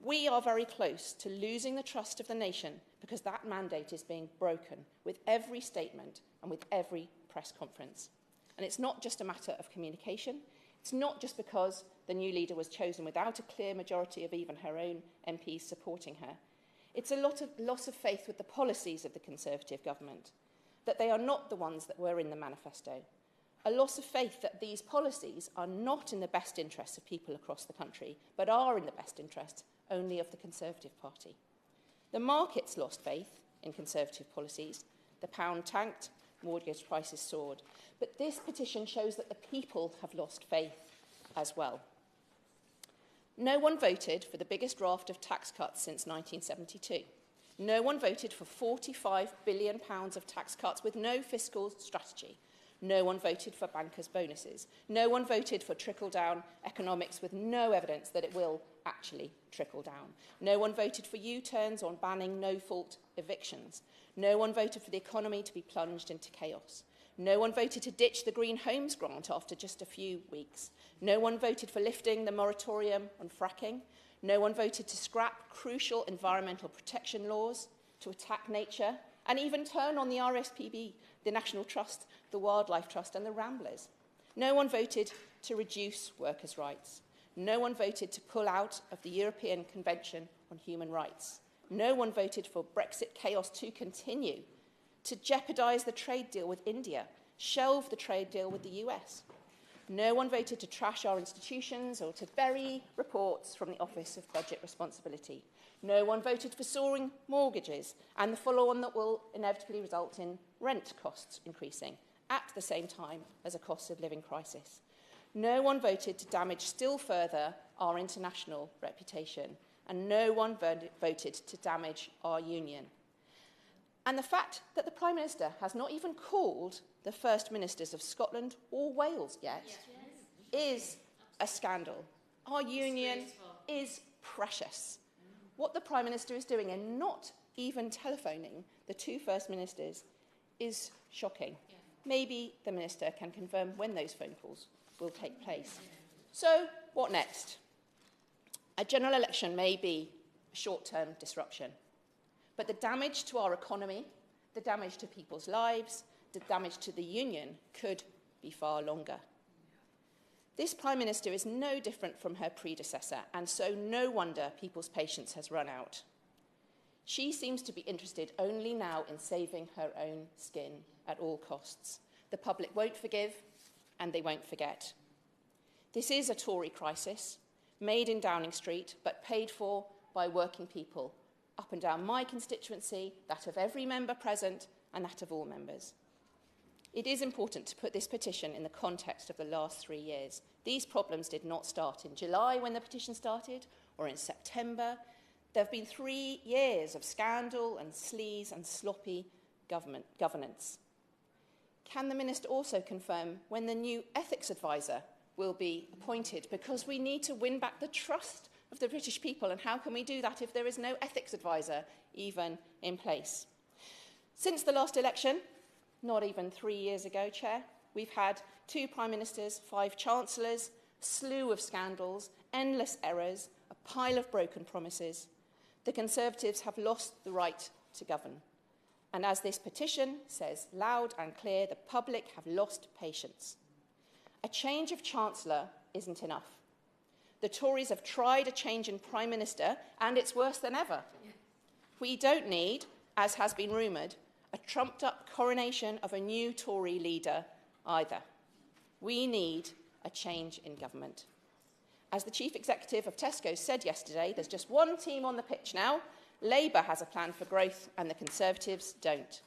We are very close to losing the trust of the nation because that mandate is being broken with every statement and with every press conference. And it's not just a matter of communication. It's not just because the new leader was chosen without a clear majority of even her own MPs supporting her. It's a loss of faith with the policies of the Conservative government, that they are not the ones that were in the manifesto. A loss of faith that these policies are not in the best interests of people across the country, but are in the best interests only of the Conservative Party. The markets lost faith in Conservative policies. The pound tanked, mortgage prices soared. But this petition shows that the people have lost faith as well. No one voted for the biggest raft of tax cuts since 1972. No one voted for £45 billion of tax cuts with no fiscal strategy. No one voted for bankers' bonuses. No one voted for trickle-down economics with no evidence that it will actually trickle down. No one voted for U-turns on banning no-fault evictions. No one voted for the economy to be plunged into chaos. No one voted to ditch the Green Homes grant after just a few weeks. No one voted for lifting the moratorium on fracking. No one voted to scrap crucial environmental protection laws, to attack nature, and even turn on the RSPB, the National Trust, the Wildlife Trust, and the Ramblers. No one voted to reduce workers' rights. No one voted to pull out of the European Convention on Human Rights. No one voted for Brexit chaos to continue, to jeopardise the trade deal with India, shelve the trade deal with the US. No one voted to trash our institutions or to bury reports from the Office of Budget Responsibility. No one voted for soaring mortgages and the follow-on that will inevitably result in rent costs increasing at the same time as a cost of living crisis. No one voted to damage still further our international reputation, and no one voted to damage our union. And the fact that the Prime Minister has not even called the First Ministers of Scotland or Wales yet is a scandal. Our union is precious. What the Prime Minister is doing and not even telephoning the two First Ministers is shocking. Maybe the Minister can confirm when those phone calls will take place. So, what next? A general election may be a short-term disruption, but the damage to our economy, the damage to people's lives, the damage to the union could be far longer. This Prime Minister is no different from her predecessor, and so no wonder people's patience has run out. She seems to be interested only now in saving her own skin at all costs. The public won't forgive, and they won't forget. This is a Tory crisis, made in Downing Street, but paid for by working people, up and down my constituency, that of every member present, and that of all members. It is important to put this petition in the context of the last 3 years. These problems did not start in July when the petition started, or in September. There have been 3 years of scandal and sleaze and sloppy governance. Can the Minister also confirm when the new ethics advisor will be appointed? Because we need to win back the trust of the British people, and how can we do that if there is no ethics advisor even in place? Since the last election, not even 3 years ago, Chair, we've had 2 Prime Ministers, 5 Chancellors, a slew of scandals, endless errors, a pile of broken promises. The Conservatives have lost the right to govern. And as this petition says loud and clear, the public have lost patience. A change of Chancellor isn't enough. The Tories have tried a change in Prime Minister, and it's worse than ever. We don't need, as has been rumoured, a trumped-up coronation of a new Tory leader either. We need a change in government. As the Chief Executive of Tesco said yesterday, there's just one team on the pitch now. Labour has a plan for growth and the Conservatives don't.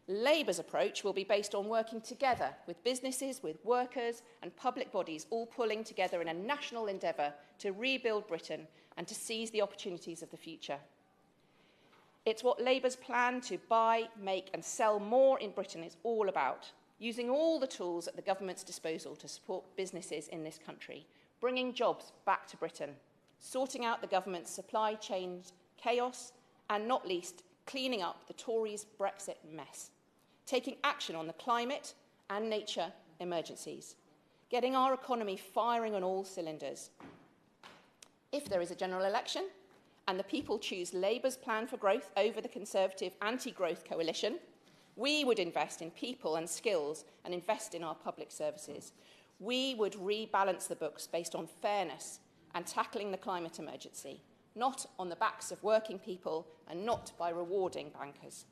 Labour's approach will be based on working together with businesses, with workers and public bodies, all pulling together in a national endeavour to rebuild Britain and to seize the opportunities of the future. It's what Labour's plan to buy, make and sell more in Britain is all about, using all the tools at the government's disposal to support businesses in this country, bringing jobs back to Britain, sorting out the government's supply chain chaos, and not least, cleaning up the Tories' Brexit mess, taking action on the climate and nature emergencies, getting our economy firing on all cylinders. If there is a general election and the people choose Labour's plan for growth over the Conservative anti-growth coalition, we would invest in people and skills and invest in our public services. We would rebalance the books based on fairness and tackling the climate emergency, not on the backs of working people and not by rewarding bankers.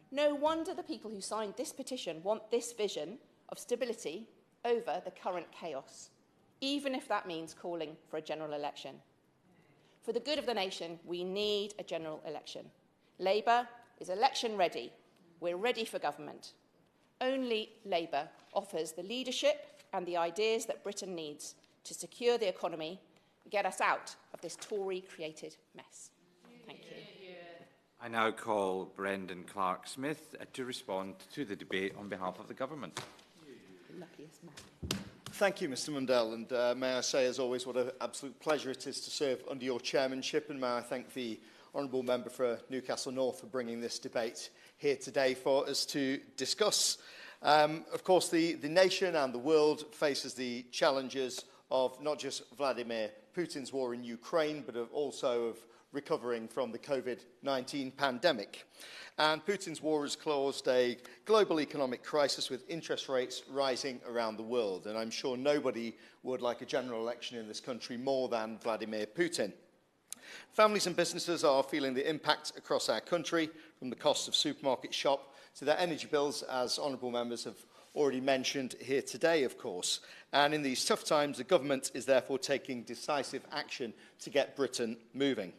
No wonder the people who signed this petition want this vision of stability over the current chaos, even if that means calling for a general election. For the good of the nation, we need a general election. Labour is election ready. We're ready for government. Only Labour offers the leadership and the ideas that Britain needs to secure the economy and get us out of this Tory-created mess. Thank you. I now call Brendan Clark-Smith to respond to the debate on behalf of the Government. The luckiest man. Thank you, Mr Mundell, and may I say, as always, what an absolute pleasure it is to serve under your chairmanship, and may I thank the Honourable Member for Newcastle North for bringing this debate here today for us to discuss. Of course, the nation and the world faces the challenges of not just Vladimir Putin's war in Ukraine, but also of recovering from the COVID-19 pandemic. And Putin's war has caused a global economic crisis with interest rates rising around the world. And I'm sure nobody would like a general election in this country more than Vladimir Putin. Families and businesses are feeling the impact across our country, from the cost of supermarket shop to their energy bills, as honourable members have already mentioned here today, of course. And in these tough times, the government is therefore taking decisive action to get Britain moving.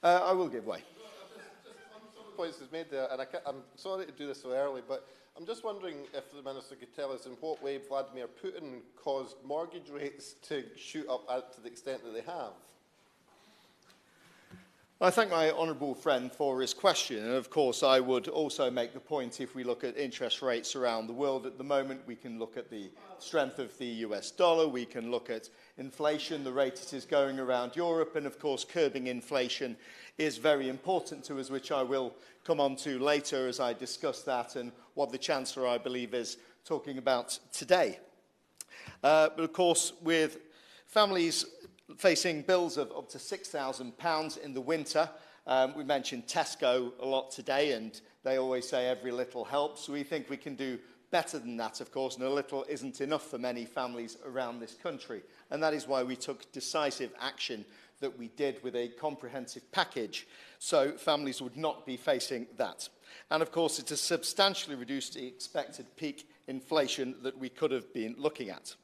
I will give way. Some points is made there, and I'm sorry to do this so early, but I'm just wondering if the Minister could tell us in what way Vladimir Putin caused mortgage rates to shoot up to the extent that they have. I thank my honourable friend for his question, and of course I would also make the point, if we look at interest rates around the world at the moment, we can look at the strength of the US dollar, we can look at inflation, the rate it is going around Europe, and of course curbing inflation is very important to us, which I will come on to later as I discuss that and what the Chancellor, I believe, is talking about today. But of course, with families facing bills of up to £6,000 in the winter. We mentioned Tesco a lot today, and they always say every little helps. We think we can do better than that, of course, and a little isn't enough for many families around this country. And that is why we took decisive action that we did with a comprehensive package, so families would not be facing that. And of course, it has substantially reduced the expected peak inflation that we could have been looking at.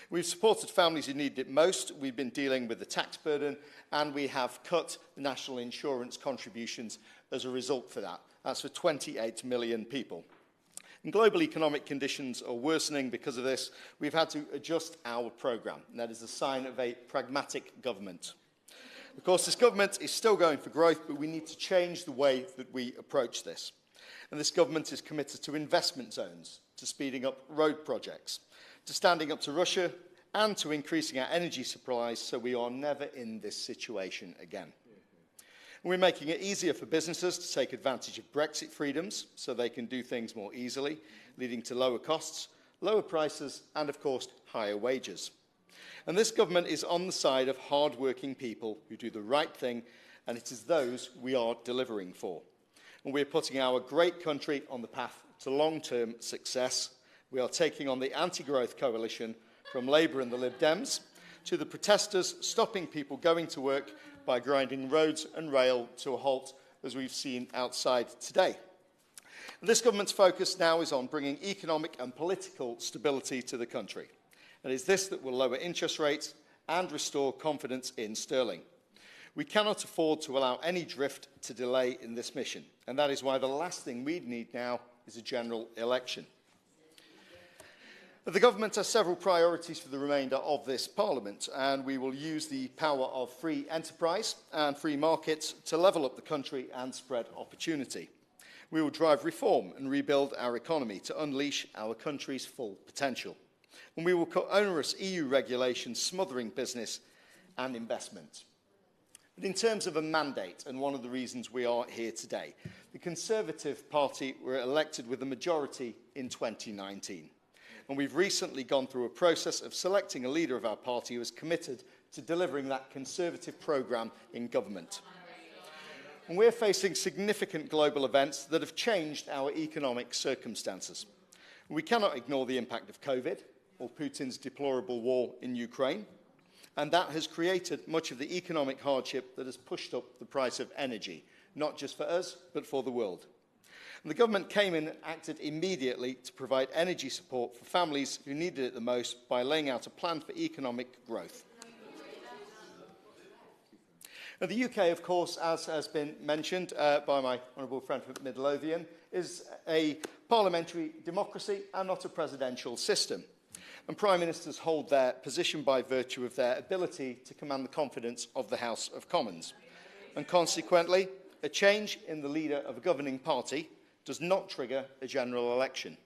We've supported families who needed it most. We've been dealing with the tax burden, and we have cut the national insurance contributions as a result for that. That's for 28 million people. And global economic conditions are worsening because of this. We've had to adjust our programme, and that is a sign of a pragmatic government. Of course, this government is still going for growth, but we need to change the way that we approach this. And this government is committed to investment zones, to speeding up road projects, to standing up to Russia, and to increasing our energy supplies so we are never in this situation again. We're making it easier for businesses to take advantage of Brexit freedoms so they can do things more easily, leading to lower costs, lower prices, and of course, higher wages. And this government is on the side of hard-working people who do the right thing, and it is those we are delivering for. And we're putting our great country on the path to long-term success. We are taking on the anti-growth coalition, from Labour and the Lib Dems to the protesters stopping people going to work by grinding roads and rail to a halt, as we've seen outside today. And this government's focus now is on bringing economic and political stability to the country. And it's this that will lower interest rates and restore confidence in sterling. We cannot afford to allow any drift to delay in this mission, and that is why the last thing we need now is a general election. The government has several priorities for the remainder of this Parliament, and we will use the power of free enterprise and free markets to level up the country and spread opportunity. We will drive reform and rebuild our economy to unleash our country's full potential. And we will cut onerous EU regulations smothering business and investment. But in terms of a mandate, and one of the reasons we are here today, the Conservative Party were elected with a majority in 2019. And we've recently gone through a process of selecting a leader of our party who is committed to delivering that Conservative programme in government. And we're facing significant global events that have changed our economic circumstances. We cannot ignore the impact of COVID or Putin's deplorable war in Ukraine, and that has created much of the economic hardship that has pushed up the price of energy, not just for us, but for the world. And the government came in and acted immediately to provide energy support for families who needed it the most by laying out a plan for economic growth. Now, the UK, of course, as has been mentioned by my honourable friend from Midlothian, is a parliamentary democracy and not a presidential system. And Prime Ministers hold their position by virtue of their ability to command the confidence of the House of Commons. And consequently, a change in the leader of a governing party does not trigger a general election.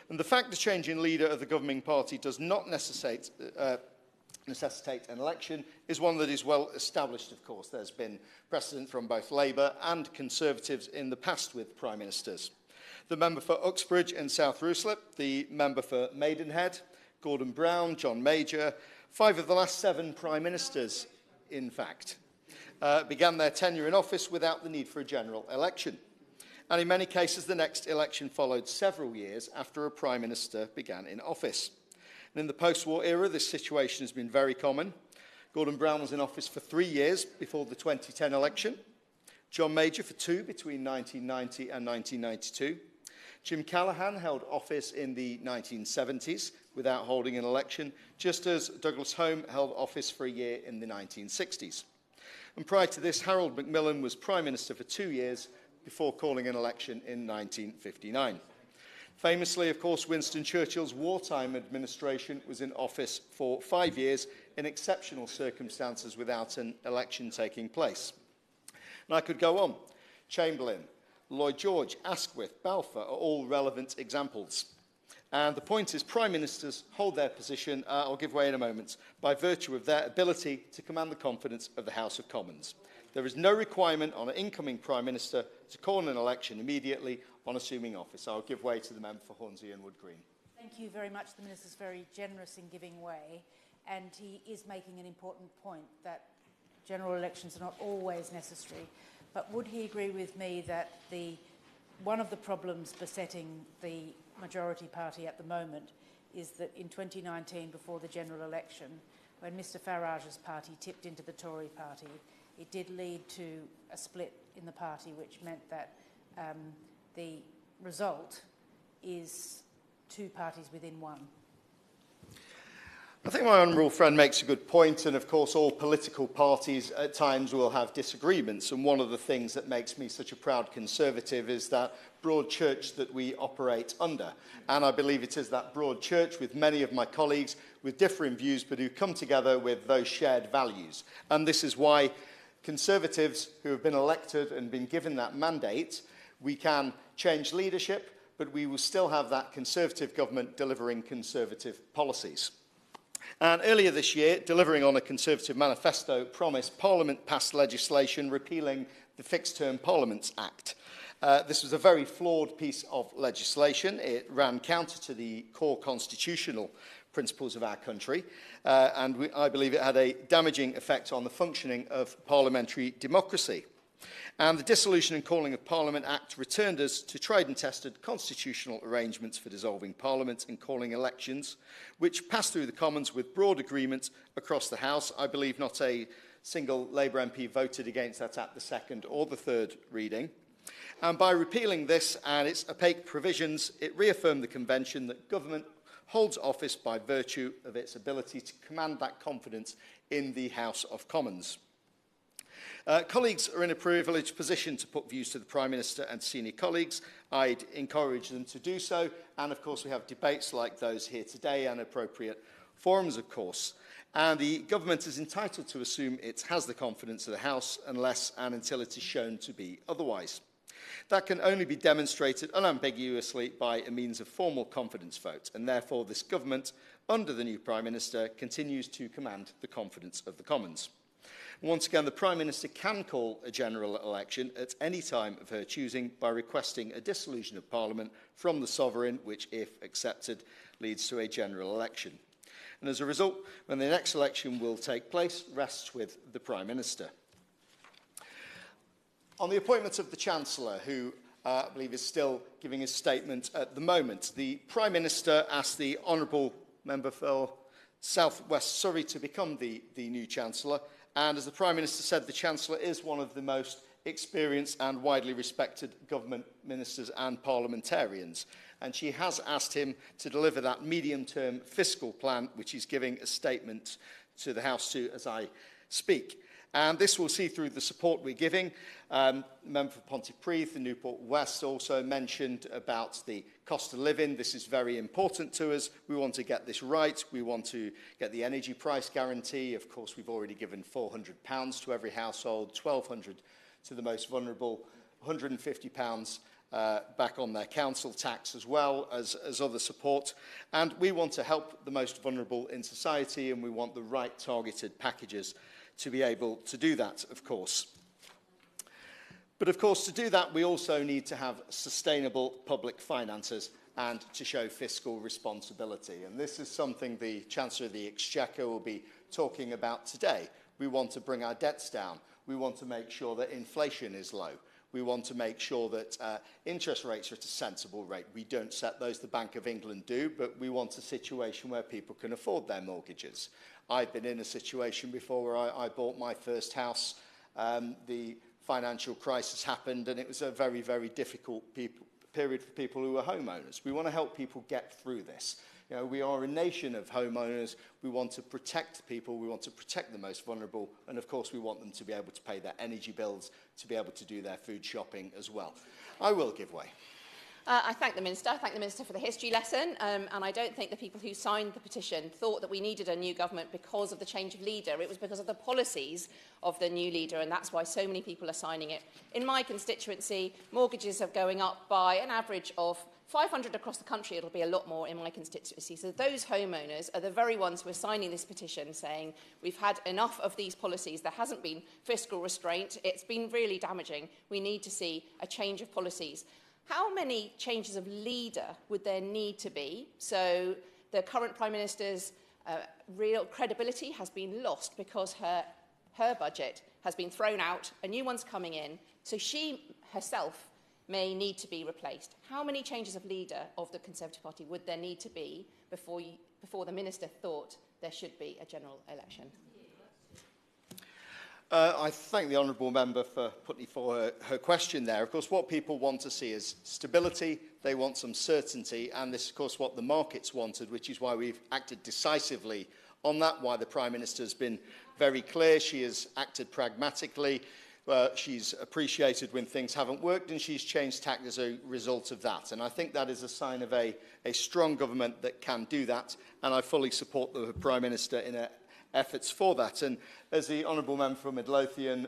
And the fact the change in leader of the governing party does not necessitate an election is one that is well established, of course. There's been precedent from both Labour and Conservatives in the past with Prime Ministers. The member for Uxbridge and South Ruislip, the member for Maidenhead, Gordon Brown, John Major, 5 of the last 7 Prime Ministers, in fact, began their tenure in office without the need for a general election. And in many cases, the next election followed several years after a Prime Minister began in office. And in the post-war era, this situation has been very common. Gordon Brown was in office for 3 years before the 2010 election. John Major for 2 between 1990 and 1992. Jim Callaghan held office in the 1970s without holding an election, just as Douglas Home held office for a year in the 1960s. And prior to this, Harold Macmillan was Prime Minister for 2 years before calling an election in 1959. Famously, of course, Winston Churchill's wartime administration was in office for 5 years in exceptional circumstances without an election taking place. And I could go on. Chamberlain, Lloyd George, Asquith, Balfour are all relevant examples. And the point is, Prime Ministers hold their position, I'll give way in a moment, by virtue of their ability to command the confidence of the House of Commons. There is no requirement on an incoming Prime Minister to call an election immediately on assuming office. I'll give way to the member for Hornsey and Wood Green. Thank you very much. The Minister's very generous in giving way, and he is making an important point that general elections are not always necessary. But would he agree with me that one of the problems besetting the majority party at the moment is that in 2019, before the general election, when Mr Farage's party tipped into the Tory party, it did lead to a split in the party, which meant that the result is 2 parties within 1. I think my honourable friend makes a good point, and of course all political parties at times will have disagreements, and one of the things that makes me such a proud Conservative is that broad church that we operate under. And I believe it is that broad church with many of my colleagues with differing views but who come together with those shared values. And this is why Conservatives who have been elected and been given that mandate, we can change leadership, but we will still have that Conservative government delivering Conservative policies. And earlier this year, delivering on a Conservative manifesto promise, Parliament passed legislation repealing the Fixed Term Parliaments Act. This was a very flawed piece of legislation. It ran counter to the core constitutional principles of our country, and I believe it had a damaging effect on the functioning of parliamentary democracy. And the Dissolution and Calling of Parliament Act returned us to tried and tested constitutional arrangements for dissolving Parliament and calling elections, which passed through the Commons with broad agreement across the House. I believe not a single Labour MP voted against that at the second or the third reading. And by repealing this and its opaque provisions, it reaffirmed the convention that government holds office by virtue of its ability to command that confidence in the House of Commons. Colleagues are in a privileged position to put views to the Prime Minister and senior colleagues. I'd encourage them to do so. And, of course, we have debates like those here today and appropriate forums, of course. And the government is entitled to assume it has the confidence of the House unless and until it is shown to be otherwise. That can only be demonstrated unambiguously by a means of formal confidence vote. And, therefore, this government, under the new Prime Minister, continues to command the confidence of the Commons. Once again, the Prime Minister can call a general election at any time of her choosing by requesting a dissolution of Parliament from the Sovereign, which, if accepted, leads to a general election. And as a result, when the next election will take place, rests with the Prime Minister. On the appointment of the Chancellor, who I believe is still giving his statement at the moment, the Prime Minister asked the Honourable Member for South West Surrey to become the new Chancellor. And as the Prime Minister said, the Chancellor is one of the most experienced and widely respected government ministers and parliamentarians. And she has asked him to deliver that medium-term fiscal plan, which he's giving a statement to the House to as I speak. And this will see through the support we're giving. The member for Pontypridd, the Newport West, also mentioned about the cost of living. This is very important to us. We want to get this right. We want to get the energy price guarantee. Of course, we've already given £400 to every household, £1,200 to the most vulnerable, £150 back on their council tax as well as other support. And we want to help the most vulnerable in society, and we want the right targeted packages to be able to do that, of course. But, of course, to do that, we also need to have sustainable public finances and to show fiscal responsibility. And this is something the Chancellor of the Exchequer will be talking about today. We want to bring our debts down. We want to make sure that inflation is low. We want to make sure that interest rates are at a sensible rate. We don't set those, the Bank of England do, but we want a situation where people can afford their mortgages. I've been in a situation before where I bought my first house. The financial crisis happened, and it was a very, very difficult period for people who were homeowners. We want to help people get through this. You know, we are a nation of homeowners. We want to protect people. We want to protect the most vulnerable. And, of course, we want them to be able to pay their energy bills, to be able to do their food shopping as well. I will give way. I thank the Minister. I thank the Minister for the history lesson. And I don't think the people who signed the petition thought that we needed a new government because of the change of leader. It was because of the policies of the new leader, and that's why so many people are signing it. In my constituency, mortgages are going up by an average of 500 across the country. It'll be a lot more in my constituency. So those homeowners are the very ones who are signing this petition saying we've had enough of these policies. There hasn't been fiscal restraint. It's been really damaging. We need to see a change of policies. How many changes of leader would there need to be? So the current Prime Minister's real credibility has been lost because her budget has been thrown out, a new one's coming in, so she herself may need to be replaced. How many changes of leader of the Conservative Party would there need to be before the Minister thought there should be a general election? I thank the honourable member for putting forward her question there. Of course, what people want to see is stability, they want some certainty, and this is, of course, what the markets wanted, which is why we've acted decisively on that, why the Prime Minister has been very clear. She has acted pragmatically. She's appreciated when things haven't worked, and she's changed tack as a result of that. And I think that is a sign of a strong government that can do that, and I fully support the Prime Minister in her efforts for that. And as the honourable member from Midlothian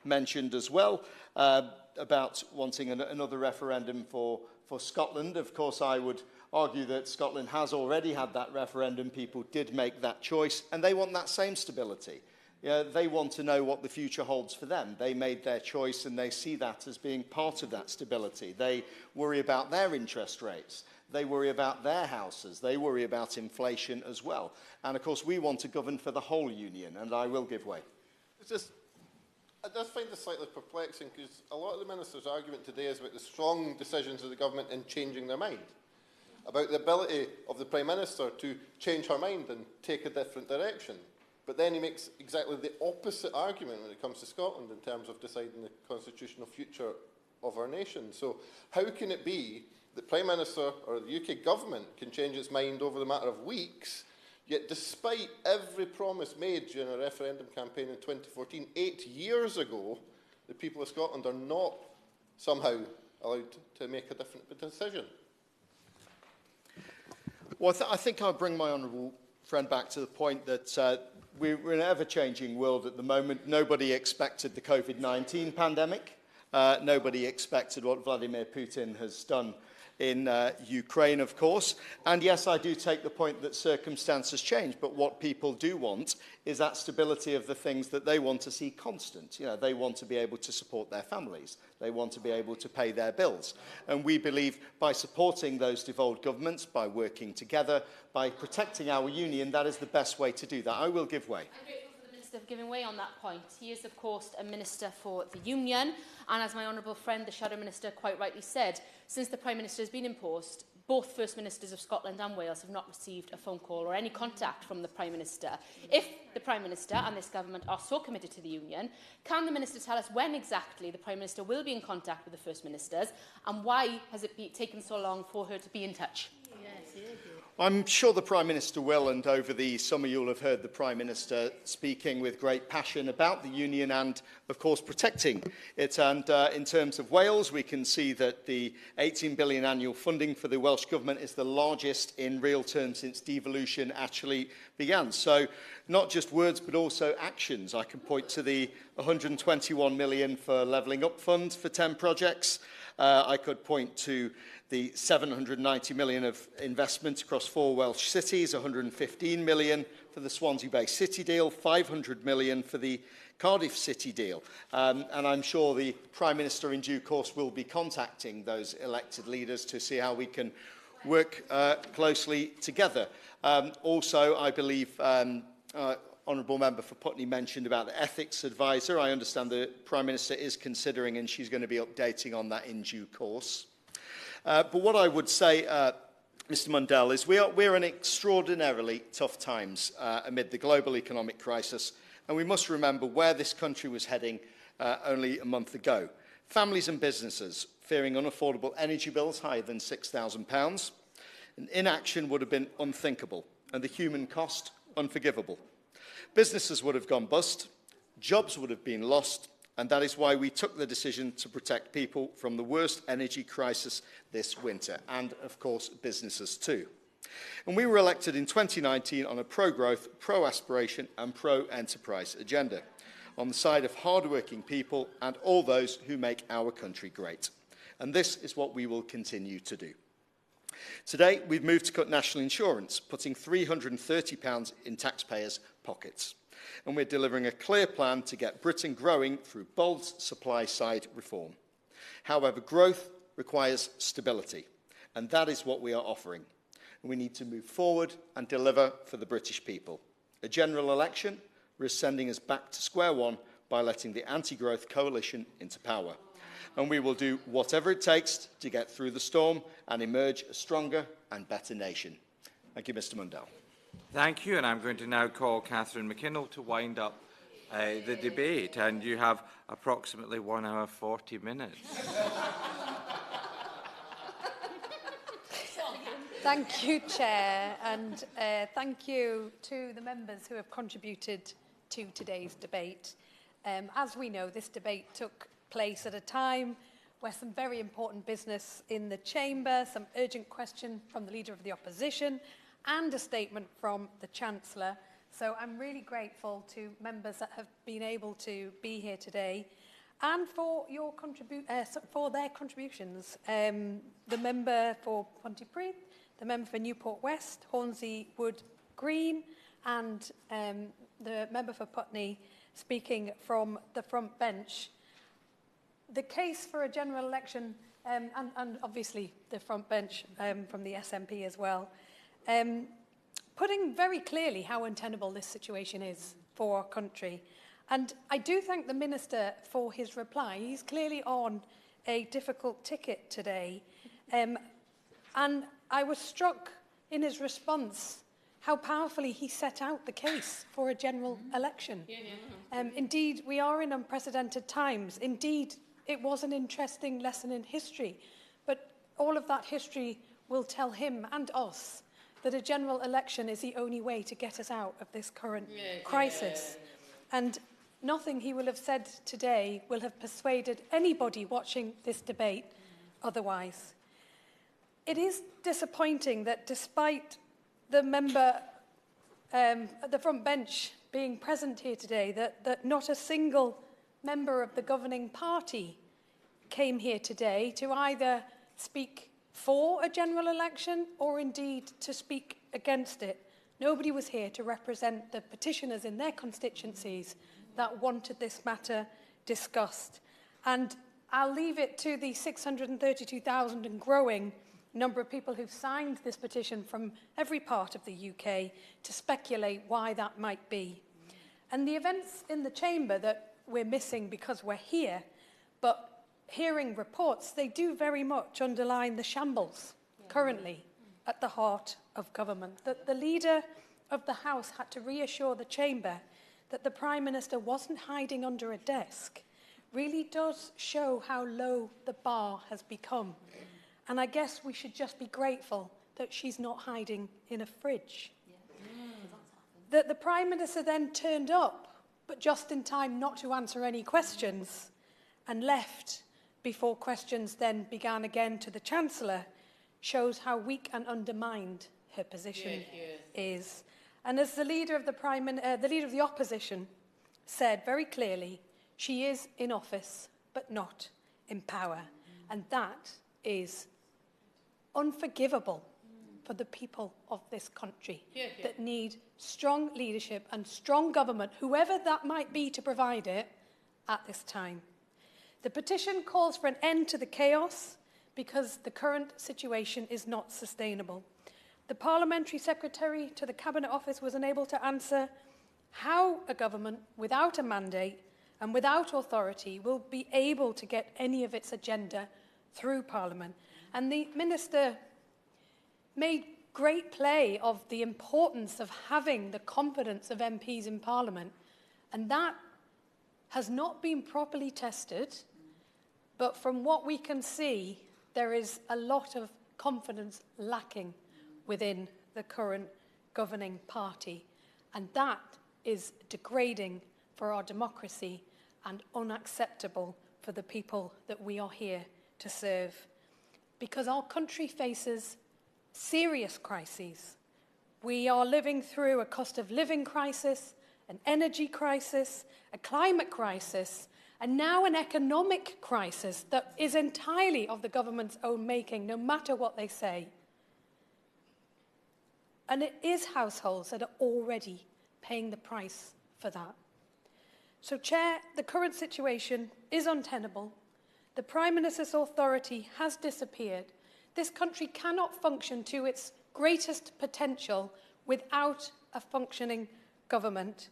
mentioned as well, about wanting another referendum for Scotland, of course I would argue that Scotland has already had that referendum. People did make that choice, and they want that same stability. They want to know what the future holds for them. They made their choice, and they see that as being part of that stability. They worry about their interest rates. They worry about their houses. They worry about inflation as well. And, of course, we want to govern for the whole union, and I will give way. I just find this slightly perplexing, because a lot of the Minister's argument today is about the strong decisions of the government in changing their mind, about the ability of the Prime Minister to change her mind and take a different direction. But then he makes exactly the opposite argument when it comes to Scotland in terms of deciding the constitutional future of our nation. So how can it be that Prime Minister or the UK government can change its mind over the matter of weeks, yet despite every promise made during a referendum campaign in 2014, 8 years ago, the people of Scotland are not somehow allowed to make a different decision? Well, I think I'll bring my honourable friend back to the point that we're in an ever-changing world at the moment. Nobody expected the COVID-19 pandemic. Nobody expected what Vladimir Putin has done in Ukraine, of course. And yes, I do take the point that circumstances change, but what people do want is that stability of the things that they want to see constant. They want to be able to support their families. They want to be able to pay their bills. And we believe by supporting those devolved governments, by working together, by protecting our union, that is the best way to do that. I will give way. I'm grateful for the Minister for giving way on that point. He is, of course, a Minister for the Union, and as my honourable friend, the Shadow Minister, quite rightly said, since the Prime Minister has been in post, both First Ministers of Scotland and Wales have not received a phone call or any contact from the Prime Minister. If the Prime Minister and this government are so committed to the Union, can the Minister tell us when exactly the Prime Minister will be in contact with the First Ministers, and why has it taken so long for her to be in touch? I'm sure the Prime Minister will, and over the summer you'll have heard the Prime Minister speaking with great passion about the Union and, of course, protecting it. And in terms of Wales, we can see that the 18 billion annual funding for the Welsh Government is the largest in real terms since devolution actually began. So not just words, but also actions. I can point to the 121 million for Levelling Up Fund for 10 projects. I could point to the 790 million of investment across 4 Welsh cities, 115 million for the Swansea Bay City deal, 500 million for the Cardiff City deal. And I'm sure the Prime Minister in due course will be contacting those elected leaders to see how we can work closely together. Also, I believe Honourable Member for Putney mentioned about the ethics advisor. I understand the Prime Minister is considering, and she's going to be updating on that in due course. But what I would say, Mr Mundell, is we're in extraordinarily tough times amid the global economic crisis, and we must remember where this country was heading only a month ago. Families and businesses fearing unaffordable energy bills higher than £6,000. Inaction would have been unthinkable, and the human cost unforgivable. Businesses would have gone bust, jobs would have been lost, and that is why we took the decision to protect people from the worst energy crisis this winter, and of course businesses too. And we were elected in 2019 on a pro-growth, pro-aspiration and pro-enterprise agenda, on the side of hard-working people and all those who make our country great. And this is what we will continue to do. Today, we've moved to cut national insurance, putting £330 in taxpayers' pockets. And we're delivering a clear plan to get Britain growing through bold supply-side reform. However, growth requires stability, and that is what we are offering. And we need to move forward and deliver for the British people. A general election risks sending us back to square one by letting the anti-growth coalition into power. And we will do whatever it takes to get through the storm and emerge a stronger and better nation. Thank you, Mr Mundell. Thank you, and I'm going to now call Catherine McKinnell to wind up the debate, and you have approximately 1 hour 40 minutes. Thank you, Chair, and thank you to the members who have contributed to today's debate. As we know, this debate took place at a time where some very important business in the Chamber, some urgent question from the Leader of the Opposition, and a statement from the Chancellor. So I'm really grateful to members that have been able to be here today and for your their contributions. The member for Pontypridd, the member for Newport West, Hornsey Wood Green, and the member for Putney speaking from the front bench. The case for a general election, and obviously the front bench from the SNP as well, putting very clearly how untenable this situation is for our country. And I do thank the Minister for his reply. He's clearly on a difficult ticket today. And I was struck in his response how powerfully he set out the case for a general election. Indeed, we are in unprecedented times. Indeed, it was an interesting lesson in history. But all of that history will tell him and us that a general election is the only way to get us out of this current crisis. And nothing he will have said today will have persuaded anybody watching this debate otherwise. It is disappointing that despite the member at the front bench being present here today, that not a single member of the governing party came here today to either speak for a general election or indeed to speak against it. Nobody was here to represent the petitioners in their constituencies that wanted this matter discussed. And I'll leave it to the 632,000 and growing number of people who've signed this petition from every part of the UK to speculate why that might be. And the events in the Chamber that we're missing because we're here, but hearing reports, they do very much underline the shambles currently at the heart of government. That the Leader of the House had to reassure the Chamber that the Prime Minister wasn't hiding under a desk really does show how low the bar has become. And I guess we should just be grateful that she's not hiding in a fridge. That the Prime Minister then turned up, but just in time not to answer any questions, and left before questions then began again to the Chancellor, shows how weak and undermined her position is. And as the Leader of the Opposition said very clearly, she is in office, but not in power. And that is unforgivable for the people of this country that need strong leadership and strong government, whoever that might be to provide it at this time. The petition calls for an end to the chaos because the current situation is not sustainable. The Parliamentary Secretary to the Cabinet Office was unable to answer how a government without a mandate and without authority will be able to get any of its agenda through Parliament. And the Minister made great play of the importance of having the confidence of MPs in Parliament, and that has not been properly tested, but from what we can see, there is a lot of confidence lacking within the current governing party, and that is degrading for our democracy and unacceptable for the people that we are here to serve. Because our country faces serious crises. We are living through a cost of living crisis, an energy crisis, a climate crisis, and now an economic crisis that is entirely of the government's own making, no matter what they say. And it is households that are already paying the price for that. So, Chair, the current situation is untenable. The Prime Minister's authority has disappeared. This country cannot function to its greatest potential without a functioning government.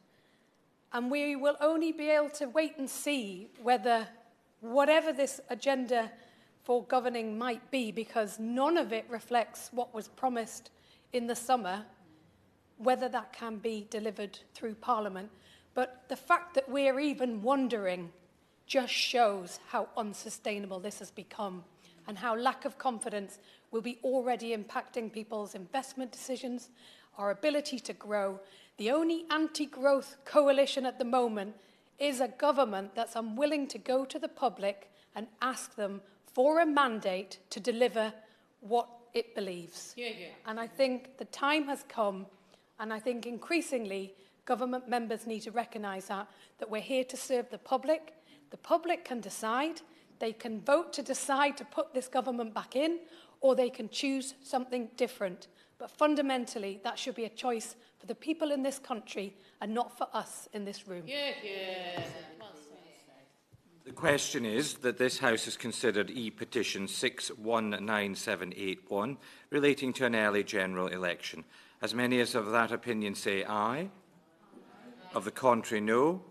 And we will only be able to wait and see whether whatever this agenda for governing might be, because none of it reflects what was promised in the summer, whether that can be delivered through Parliament. But the fact that we're even wondering just shows how unsustainable this has become and how lack of confidence will be already impacting people's investment decisions, our ability to grow. The only anti-growth coalition at the moment is a government that's unwilling to go to the public and ask them for a mandate to deliver what it believes. And I think the time has come, and I think increasingly government members need to recognise that we're here to serve the public. The public can decide. They can vote to decide to put this government back in, or they can choose something different. But fundamentally, that should be a choice for the people in this country and not for us in this room. The question is that this House has considered E-petition 619781 relating to an early general election. As many as of that opinion say aye. Of the contrary, no.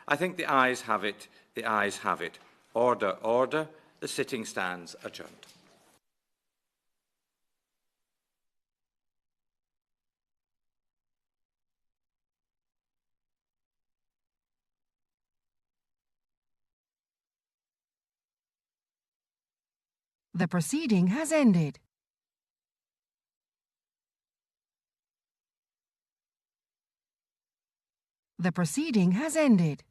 I think the ayes have it. The ayes have it. Order, order. The sitting stands adjourned. The proceeding has ended. The proceeding has ended.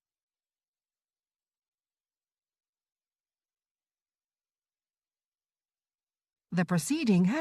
The proceeding has